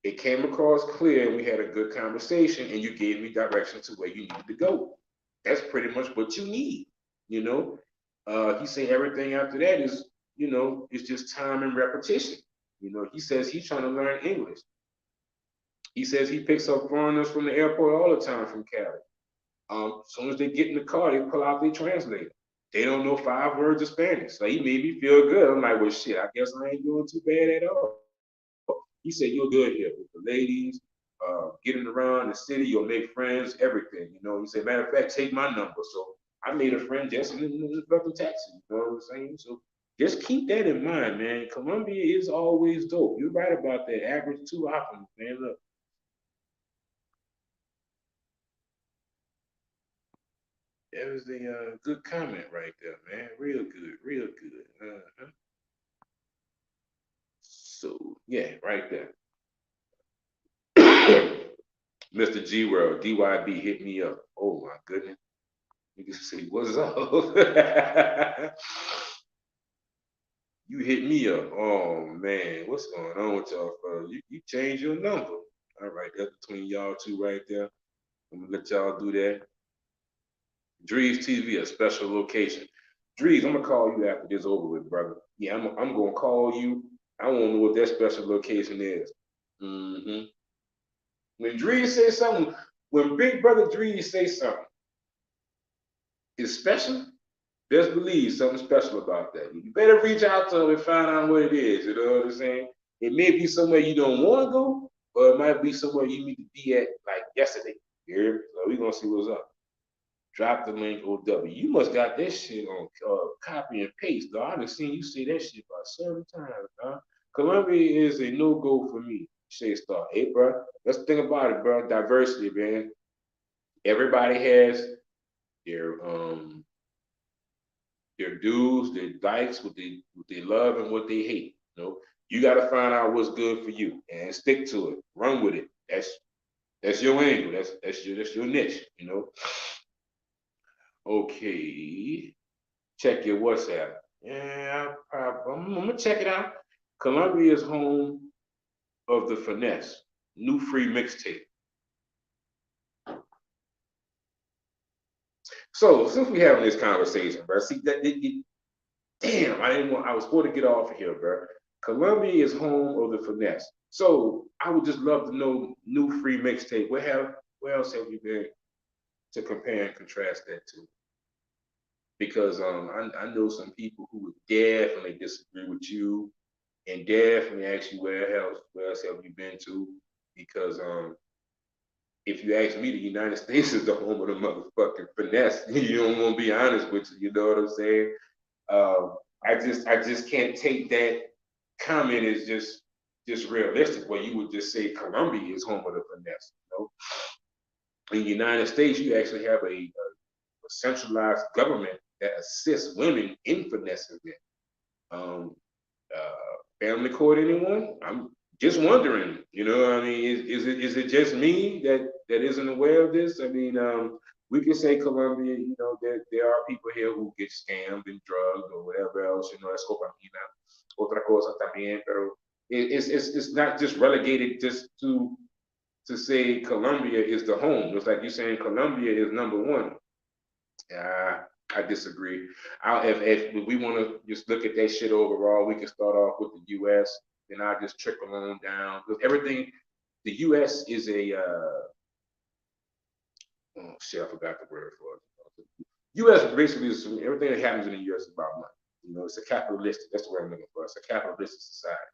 It came across clear and we had a good conversation and you gave me directions to where you need to go. That's pretty much what you need, you know. He said everything after that is, it's just time and repetition. He says he's trying to learn English. He says he picks up foreigners from the airport all the time from Cali. As soon as they get in the car, they pull out their translator. They don't know 5 words of Spanish. So he made me feel good. I'm like, well, shit, I guess I ain't doing too bad at all. He said, you're good here with the ladies, getting around the city, you'll make friends, everything. He said, matter of fact, take my number. So I made a friend just in the fucking taxi. You know what I'm saying? So just keep that in mind, man. Colombia is always dope. You're right about that. Average 2 hours, man. Look, that was a good comment right there, man. Real good, real good. So yeah, right there. Mr. G World, DYB hit me up. Oh my goodness. Niggas say, what's up? You hit me up. Oh man, what's going on with y'all, fellas? You changed your number. All right, that's between y'all two right there. I'm gonna let y'all do that. Drees TV, a special location. Drees, I'm gonna call you after this over with, brother. Yeah, I'm gonna call you. I want to know what that special location is. hmm When Drees say something, when Big Brother Drees say something, it's special. Best believe something special about that. You better reach out to him and find out what it is. You know what I'm saying? It may be somewhere you don't want to go, or it might be somewhere you need to be at like yesterday. Here, so we gonna see what's up. Drop the link OW. You must got that shit on copy and paste, dog. I've seen you say that shit about 7 times, dog. Colombia is a no go for me. Shay Star. Hey, bro. Let's think about it, bro. Diversity, man. Everybody has their dudes, their dikes, what they love and what they hate. You got to find out what's good for you and stick to it. Run with it. That's your angle. That's your niche. Okay. Check your WhatsApp. Yeah, I'm gonna check it out. Colombia is home of the finesse. New free mixtape. So since we having this conversation, bro, see that damn, I didn't want. I was supposed to get off of here, bro. Colombia is home of the finesse. So I would just love to know new free mixtape. Where else have you been to compare and contrast that to? Because I know some people who would definitely disagree with you and definitely ask you where else have you been to? Because if you ask me, the United States is the home of the motherfucking finesse. You don't want to be honest with you. You know what I'm saying? Um, I just can't take that comment as just realistic. Where you would just say Colombia is home of the finesse. In the United States, you actually have a centralized government that assists women in finessing it. Um, Family court, anyone? I'm just wondering. I mean, is it just me that isn't aware of this? I mean, we can say Colombia. There are people here who get scammed and drugged or whatever else. Es copamina, otra cosa también. Pero it's not just relegated just to say Colombia is the home. It's like you saying Colombia is number one. I disagree. If we want to just look at that shit overall, we can start off with the U.S. Then I'll just trickle on down with everything. The U.S. is oh shit, I forgot the word for it. U.S. basically is everything that happens in the U.S. is about money. It's a capitalistic. That's the word I'm looking for. It's a capitalistic society.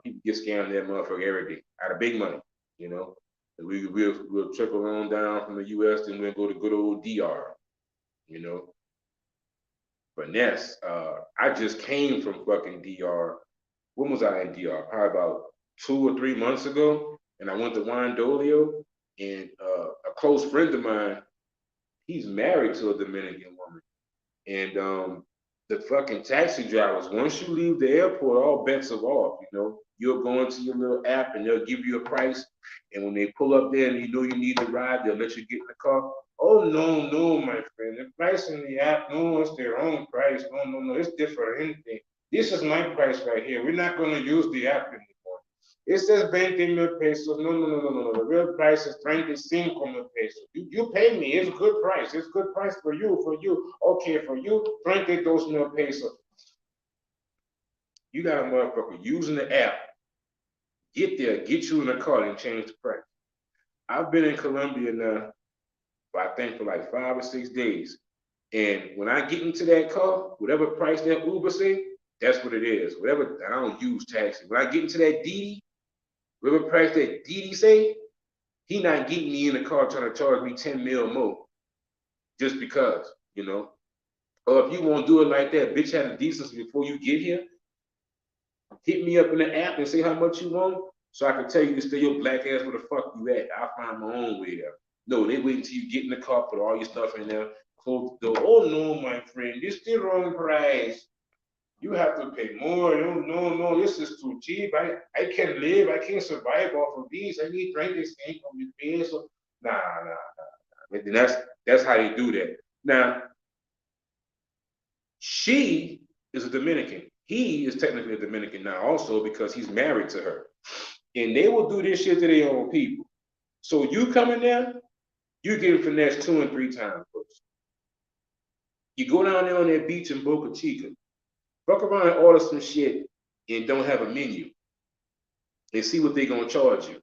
People get scammed that motherfucker every day out of big money. You know, we'll trickle on down from the U.S. and we'll go to good old DR. You know, finesse. I just came from fucking DR. When was I in DR? Probably about 2 or 3 months ago, and I went to Wyandolia, and a close friend of mine, he's married to a Dominican woman, and the fucking taxi drivers. Once you leave the airport, all bets are off. You'll go into your little app, and they'll give you a price, and when they pull up there and you know you need a ride, they'll let you get in the car. Oh no, no, my friend. The price in the app, no, it's their own price. No, no, no, it's different. This is my price right here. We're not gonna use the app anymore. It says 20 mil pesos. No, no, no, no, no, no. The real price is 25 mil pesos. You pay me. It's good price. It's good price for you. For you. Okay, for you, 22 mil pesos. You got a motherfucker using the app. Get there, get you in the car and change the price. I've been in Colombia now, I think for like 5 or 6 days. And when I get into that car, whatever price that Uber say, that's what it is. Whatever, I don't use taxi. When I get into that Didi, whatever price that Didi say, he not getting me in the car trying to charge me 10 mil more just because, you know. Or if you won't do it like that, bitch, have the decency before you get here. Hit me up in the app and say how much you want, so I can tell you to stay your black ass where the fuck you at. I'll find my own way there. No, they wait until you get in the car, put all your stuff in there, close the door. Oh no, my friend, this is the wrong price. You have to pay more. No, no, no, this is too cheap. I can't live. I can't survive off of these. I need drink this thing from your peso. Nah, nah, nah. And that's how they do that. Now, she is a Dominican. He is technically a Dominican now, also because he's married to her. And they will do this shit to their own people. So you come in there, you get finessed 2 and 3 times first. You go down there on that beach in Boca Chica, fuck around and order some shit and don't have a menu and see what they're gonna charge you.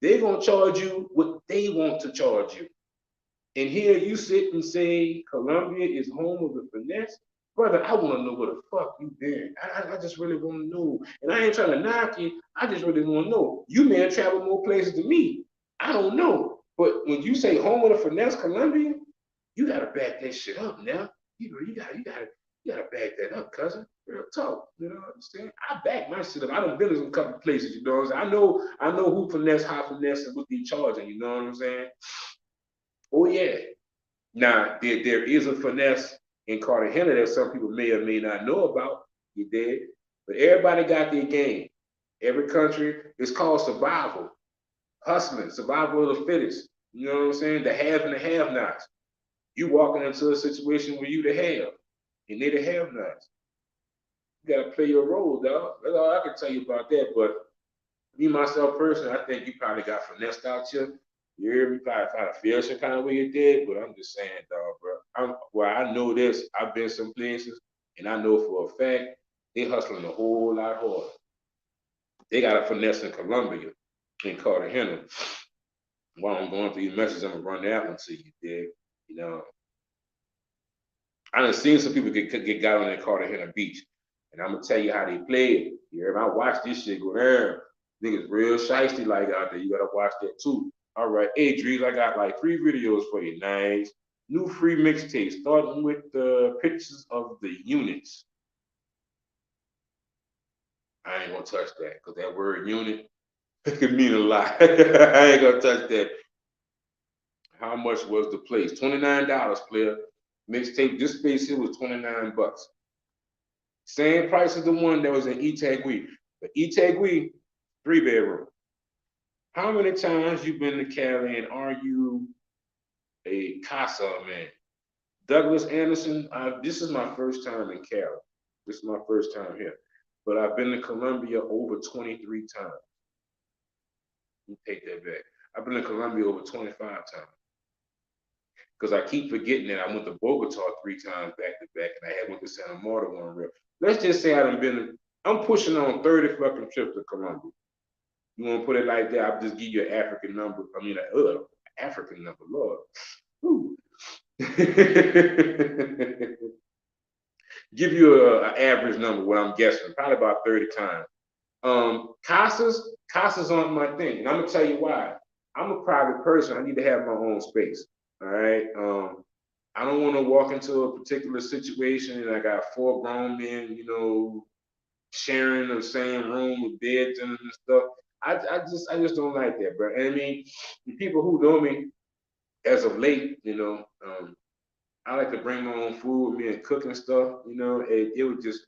They're gonna charge you what they want to charge you. And here you sit and say Colombia is home of the finesse. Brother, I want to know where the fuck you been. I just really want to know. And I ain't trying to knock you. I just really want to know. You may have traveled more places than me. I don't know. But when you say home of the finesse, Colombia, you gotta back that shit up now. You gotta back that up, cousin. Real talk. You know what I'm saying? I back my shit up. I done been in a couple places, you know what I'm saying? I know who finesse, how finesse, and what they charging, you know what I'm saying? Oh yeah. Now there is a finesse in Cartagena that some people may or may not know about. You did, but everybody got their game. Every country is called survival, hustling, survival of the fittest. You know what I'm saying? The have and the have-nots. You walking into a situation where you the have, and they the have-nots. You gotta play your role, dog. That's all I can tell you about that. But me myself personally, I think you probably got finessed out here. You hear me? Probably feel some kind of way you did, but I'm just saying, dog, bro. I know this. I've been some places, and I know for a fact they hustling a whole lot harder. They got a finesse in Colombia, in Cartagena. While I'm going through these messages, I'm gonna run that one to you, dig? You know, I done seen some people get got on that Cartagena beach, and I'm gonna tell you how they play it. You hear me? I watch this shit go down. Niggas real shiesty like out there. You gotta watch that too. All right, hey Drees, I got like 3 videos for you. Nice. New free mixtape, starting with the pictures of the units. I ain't gonna touch that because that word unit could mean a lot. I ain't gonna touch that. How much was the place? $29, player. Mixtape. This space here was 29 bucks. Same price as the one that was in Itagüí. But Itagüí, 3 bedroom. How many times you been to Cali and are you a casa man? Douglas Anderson, this is my first time in Cali. This is my first time here. But I've been to Colombia over 23 times. You take that back. I've been to Colombia over 25 times. Because I keep forgetting that I went to Bogota 3 times back to back, and I had went to Santa Marta one real. Let's just say I'm pushing on 30 fucking trips to Colombia. You want to put it like that? I'll just give you an African number. I mean, African number, Lord. Give you an average number, what I'm guessing, probably about 30 times. Casas aren't my thing, and I'm gonna tell you why. I'm a private person. I need to have my own space. All right. I don't want to walk into a particular situation and I got 4 grown men, sharing the same room with beds and stuff. I just don't like that, bro. And I mean, the people who know me as of late, I like to bring my own food with me and cook and stuff. It would just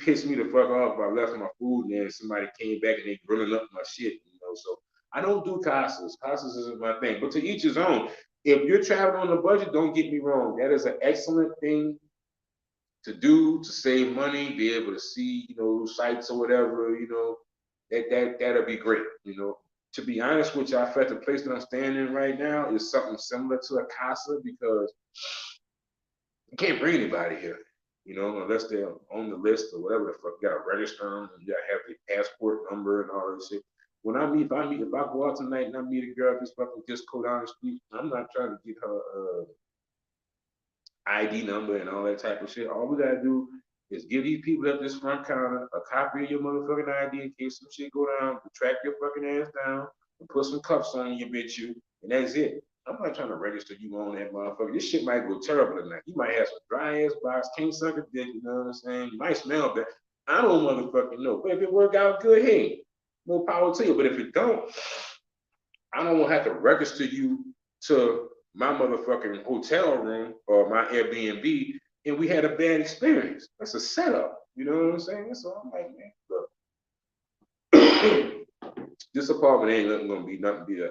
piss me the fuck off if I left my food and then somebody came back and they grilling up my shit. So I don't do casas. Casas isn't my thing. But to each his own. If you're traveling on a budget, don't get me wrong. That is an excellent thing to do to save money, be able to see, sites or whatever, that'll be great. To be honest with you, I feel like the place that I'm staying in right now is something similar to a casa because you can't bring anybody here, unless they're on the list or whatever the fuck. You gotta register them and you gotta have the passport number and all that shit. If I go out tonight and I meet a girl just go down the street, I'm not trying to get her ID number and all that type of shit. All we gotta do is give these people at this front counter a copy of your motherfucking ID in case some shit go down, track your fucking ass down, and put some cuffs on you, bitch you, and that's it. I'm not trying to register you on that motherfucker. This shit might go terrible tonight. You might have some dry ass box, can't suck a dick, you know what I'm saying? You might smell bad. I don't motherfucking know. But if it work out good, hey, more power to you. But if it don't, I don't want to have to register you to my motherfucking hotel room or my Airbnb and we had a bad experience. That's a setup. You know what I'm saying? So I'm like, man, look, this apartment ain't nothing to be a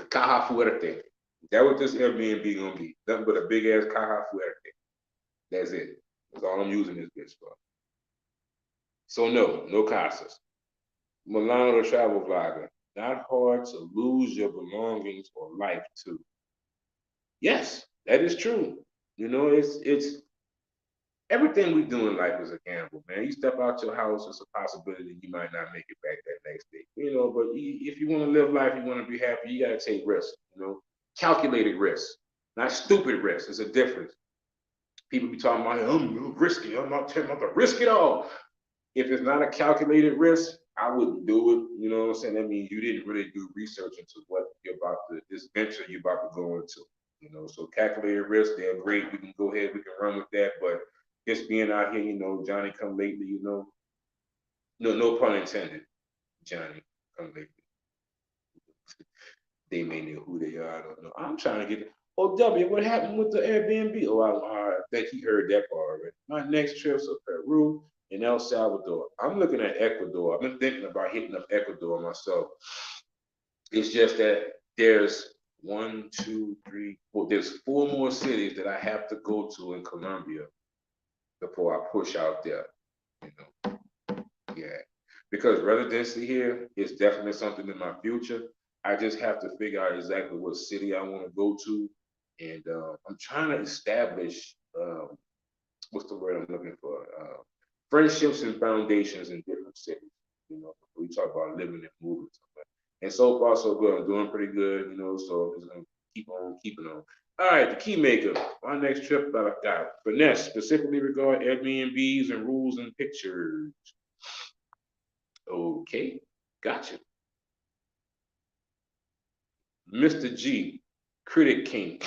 caja fuerte. That what this Airbnb gonna be. Nothing but a big ass caja fuerte. That's it. That's all I'm using this bitch for. So no casas. Milano the travel vlogger. Not hard to lose your belongings or life too. Yes, that is true. It's everything we do in life is a gamble, man. You step out your house, it's a possibility you might not make it back that next day. But if you want to live life, you want to be happy, you got to take risks. Calculated risks, not stupid risks. There's a difference. People be talking about, I'm risky. I'm not telling to risk it all. If it's not a calculated risk, I wouldn't do it. You know what I'm saying? That means you didn't really do research into what this venture you're about to go into. So calculated risk, they're great. We can go ahead, we can run with that. But just being out here, Johnny come lately, no pun intended, Johnny come lately. They may know who they are. I don't know. I'm trying to get. Oh, W, what happened with the Airbnb? Oh, I bet he heard that part already. My next trip's to Peru and El Salvador. I'm looking at Ecuador. I've been thinking about hitting up Ecuador myself. It's just that there's one, two, three, four. There's four more cities that I have to go to in Colombia before I push out there. Yeah, because residency here is definitely something in my future. I just have to figure out exactly what city I want to go to, and I'm trying to establish what's the word I'm looking for? Friendships and foundations in different cities. We talk about living and moving. And so far, so good. I'm doing pretty good, so I'm just going to keep on keeping on. All right, the key maker. My next trip that I got. Finesse, specifically regarding Airbnbs and rules and pictures. Okay, gotcha. Mr. G, Critic King.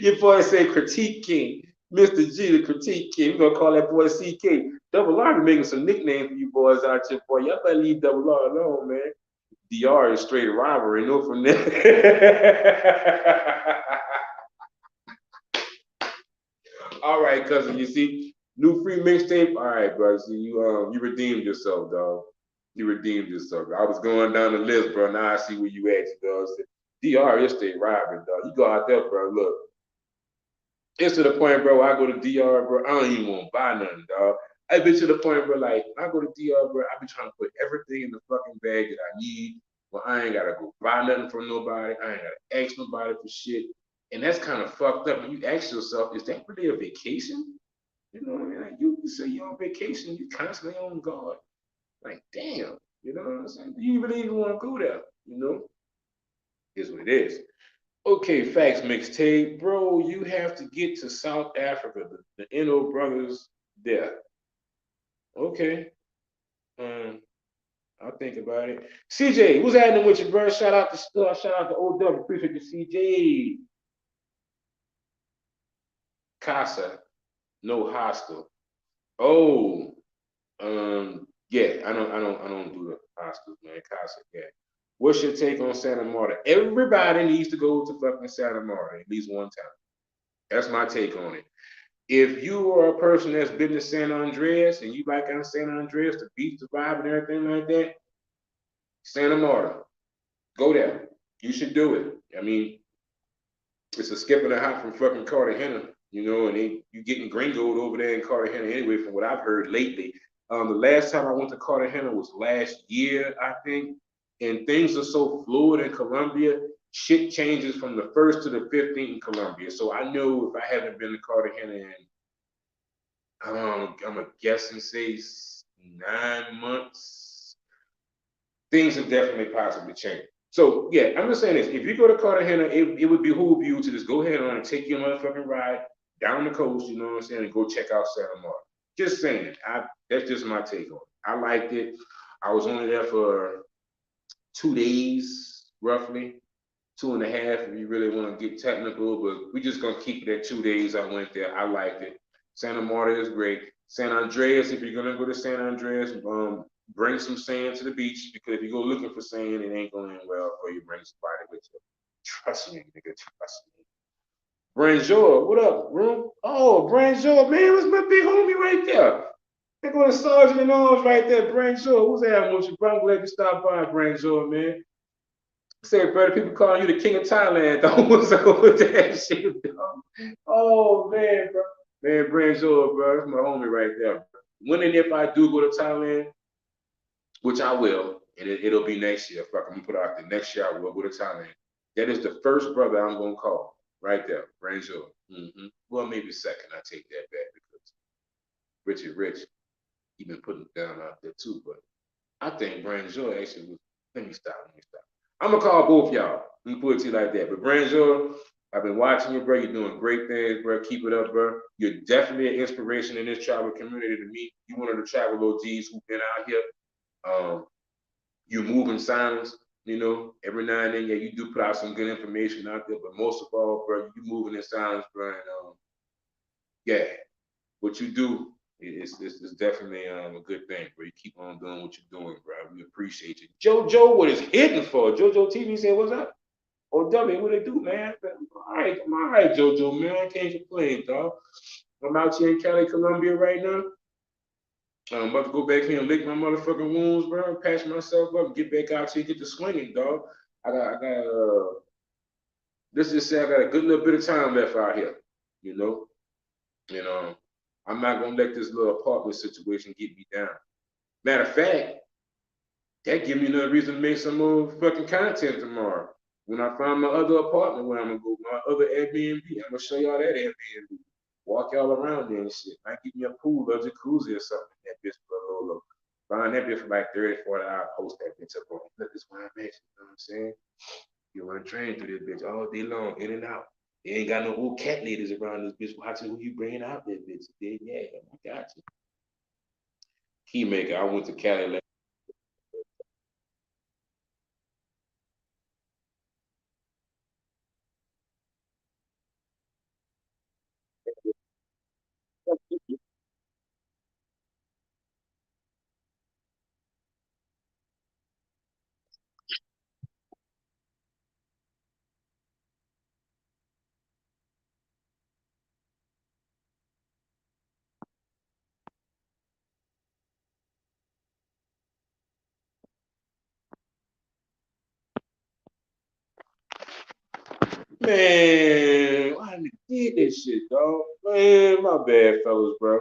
Your boy say Critique King. Mr. G, the Critique King. We're gonna call that boy CK. Double R be making some nicknames for you boys out here, boy. Y'all better leave Double R alone, man. DR is straight rivalry, no from there. All right, cousin. You see, new free mixtape. All right, bro. See, you redeemed yourself, dog. You redeemed yourself. I was going down the list, bro. Now I see where you at, dog. DR is straight rivalry, dog. You go out there, bro. Look, it's to the point, bro. I go to DR, bro. I don't even want to buy nothing, dog. I've been to the point, bro. Like when I go to DR, bro, I be trying to put everything in the fucking bag that I need. Well, I ain't gotta go buy nothing from nobody. I ain't gotta ask nobody for shit. And that's kind of fucked up. When you ask yourself, is that really a vacation? You know what I mean? Like you say you're on vacation, you constantly on guard. Like, damn, you know what I'm saying? Do you really even want to go there? Is what it is. Okay, facts mixtape, bro. You have to get to South Africa. The NO brothers there. Okay. I'll think about it. CJ, what's happening with you, bro? Shout out to OW. Appreciate you, CJ. Casa, no hostel. Oh, yeah. I don't do the hostels, man. Casa, yeah. What's your take on Santa Marta? Everybody needs to go to fucking Santa Marta at least one time. That's my take on it. If you are a person that's been to San Andreas and you like on San Andreas, the beach, the vibe, and everything like that, Santa Marta. Go there. You should do it. I mean, it's a skip and a hop from fucking Cartagena, you know, and you getting gringoed over there in Cartagena anyway, from what I've heard lately. The last time I went to Cartagena was last year, I think, and things are so fluid in Colombia. Shit changes from the 1st to the 15th in Colombia. So I know if I haven't been to Cartagena in, I'm gonna guess and say 9 months, things have definitely possibly changed. So yeah, I'm just saying this. If you go to Cartagena, it would behoove you to just go ahead on and take your motherfucking ride down the coast, you know what I'm saying, and go check out Santa Marta. Just saying. That's just my take on it. I liked it. I was only there for 2 days, roughly. 2.5 if you really want to get technical, but we just gonna keep it at 2 days. I went there. I liked it. Santa Marta is great. San Andreas, if you're gonna go to San Andreas, bring some sand to the beach, because if you go looking for sand, it ain't going to end well for you. Bring somebody with you. Trust me, nigga. Trust me. Branjour, what up, room? Oh, Branjour, man, what's my big homie right there? They go to Sergeant in Arms right there, Branjour. Who's that with you, bro? I'm glad you stopped by, Branjour, man. Say, brother, people calling you the king of Thailand, dog. What's up with that shit, dog? Oh, man, bro. Man, Branjour, bro. That's my homie right there. When and if I do go to Thailand, which I will, and it'll be next year. Fuck, I'm gonna put it out there. Next year I will go to Thailand. That is the first brother I'm gonna call right there, Branjour. Well, maybe second. I take that back because Richard Rich, he been putting it down out there too. But I think Branjour actually was. Let me stop. I'm gonna call both y'all. Let me put it to you like that. But Branjour, I've been watching you, bro. You're doing great things, bro. Keep it up, bro. You're definitely an inspiration in this travel community to me. You one of the travel OGs who've been out here. Um, you move in silence, you know. Every now and then, yeah, you do put out some good information out there, but most of all, bro, you moving in silence, bro. And yeah, what you do is definitely a good thing, bro. You keep on doing what you're doing, bro. We appreciate you. JoJo, what is hitting for? JoJo TV said, "What's up?" Oh, W, what they do, man? I'm all right, JoJo, man. I can't complain, dog. I'm out here in Cali, Colombia right now. I'm about to go back here and lick my motherfucking wounds, bro. Patch myself up, and get back out here, get the swinging, dog. I got. Let's just say I got a good little bit of time left out here, you know. And I'm not gonna let this little apartment situation get me down. Matter of fact, that give me another reason to make some more fucking content tomorrow. When I find my other apartment where I'm gonna go, my other Airbnb, I'm gonna show y'all that Airbnb. Walk y'all around there and shit. Might give me a pool or jacuzzi or something. That bitch for a little low. Find that bitch for like 30, 40 hours. Post that bitch up on. Look, this one I mentioned. You know what I'm saying? You run train through this bitch all day long, in and out. You ain't got no old cat ladies around this bitch watching who you bringing out there, bitch. Yeah, I got you. Keymaker, I went to Cali. Man, why did you did this shit, dog? Man, my bad, fellas, bro.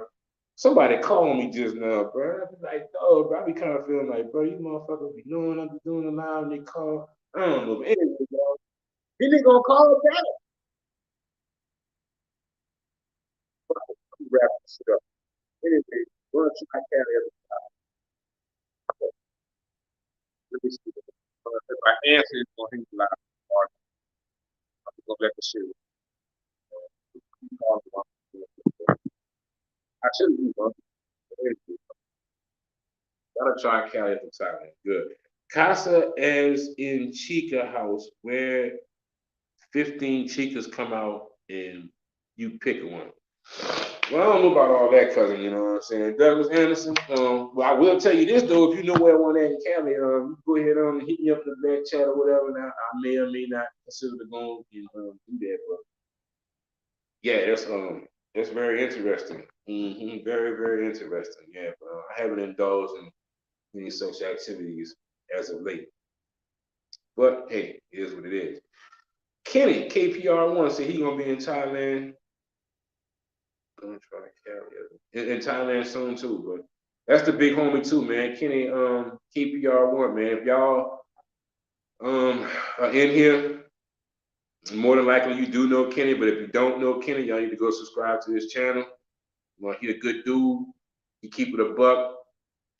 Somebody called me just now, bro. I be like, dog, bro. I be kind of feeling like, bro, you motherfuckers be knowing I be doing a live and they call. I don't know, but anyway, dog. Then they gonna call back. Wrap this shit up. Anyway, we're gonna try carry it. Let me see. If I answer, it's gonna hit you live. I'm gonna let the shit. I shouldn't be, bro. Gotta try Cali at the time. Good. Casa as in Chica house, where 15 chicas come out and you pick one. Well, I don't know about all that, cousin. You know what I'm saying? Douglas Anderson. Well, I will tell you this though. If you know where one at in Cali, you go ahead on and hit me up in the back chat or whatever. Now, I may or may not consider to go and do that, but yeah, that's very interesting. Very very interesting. Yeah, but I haven't indulged in any such activities as of late. But hey, it is what it is. Kenny, KPR1, said he gonna be in Thailand. Gonna try to carry it in Thailand soon too. But that's the big homie too, man. Kenny, KPR1, man. If y'all are in here, more than likely you do know Kenny. But if you don't know Kenny, y'all need to go subscribe to his channel. He a good dude. He keep it a buck.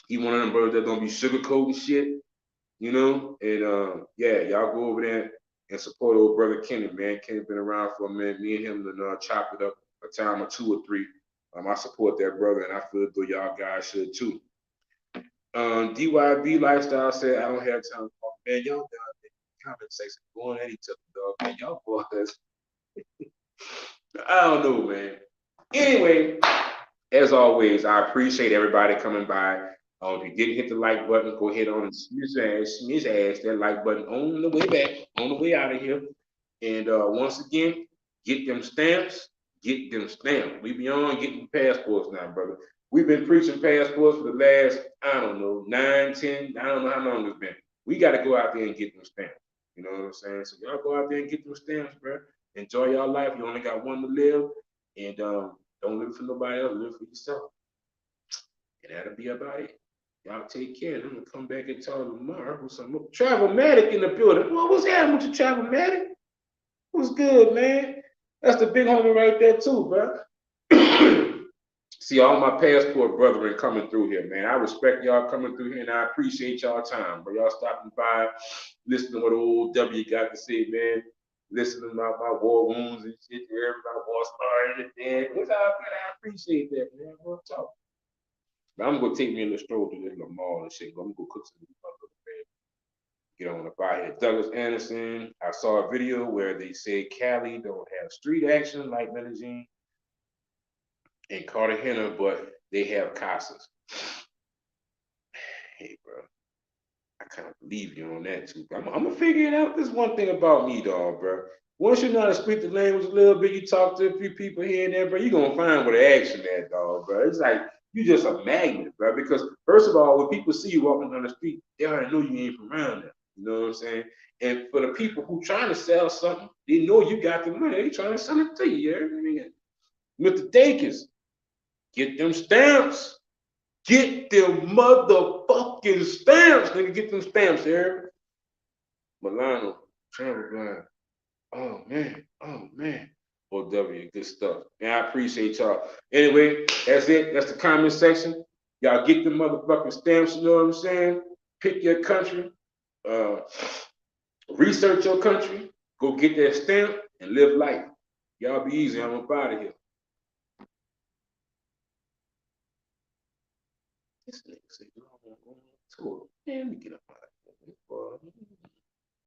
He one of them brothers that don't be sugarcoating shit, you know. And yeah, y'all go over there and support old brother Kenny, man. Kenny been around for a minute. Me and him done chopped it up a time or two or three. I support that brother, and I feel though y'all guys should too. DYB Lifestyle said, I don't have time. Oh, man, y'all down there comment section going at each other, dog. Man, y'all boys. I don't know, man. Anyway, as always, I appreciate everybody coming by. If you didn't hit the like button, go ahead on and smash that like button on the way back, on the way out of here. And once again, get them stamps, get them stamps. We beyond getting passports now, brother. We've been preaching passports for the last, I don't know, 9, 10, I don't know how long it's been. We got to go out there and get them stamps. You know what I'm saying? So y'all go out there and get them stamps, bro. Enjoy your life. You only got one to live. And don't live for nobody else, live for yourself. And that'll be about it. Y'all take care. I'm gonna come back and talk tomorrow with some more. Travelmatic in the building. Well, what's happening with your Travelmatic? What's good, man? That's the big homie right there too, bro. See all my passport brethren coming through here, man. I respect y'all coming through here, and I appreciate y'all time. But y'all stopping by, listening to what old W got to say, man. Listening about my war wounds and shit, everybody war star and it's all good. I appreciate that, man. We'll talk. But I'm gonna take me in the stroll to this little mall and shit. I'm gonna go cook some man. Get on the out here. Douglas Anderson. I saw a video where they say Cali don't have street action like Medellin and Cartagena, but they have casas. Hey, bro, I kind of believe you on that too. I'm gonna figure it out. This one thing about me, dog, bro. Once you know how to speak the language a little bit, you talk to a few people here and there, bro, you're gonna find where the action at, dog, bro. It's like you just a magnet, bro. Because first of all, when people see you walking down the street, they already know you ain't from around there. You know what I'm saying? And for the people who trying to sell something, they know you got the money. They trying to sell it to you. You know what I mean? Mr. Dakins, get them stamps. Get them motherfucking stamps, nigga. Get them stamps, Eric. Milano, travel blind. Oh man, oh man. OW, good stuff. Man, I appreciate y'all. Anyway, that's it. That's the comment section. Y'all get the motherfucking stamps, you know what I'm saying? Pick your country. Uh, research your country. Go get that stamp and live life. Y'all be easy. I'm up out of here. This nigga said, you don't want to go on tour. Man, let me get up out of here.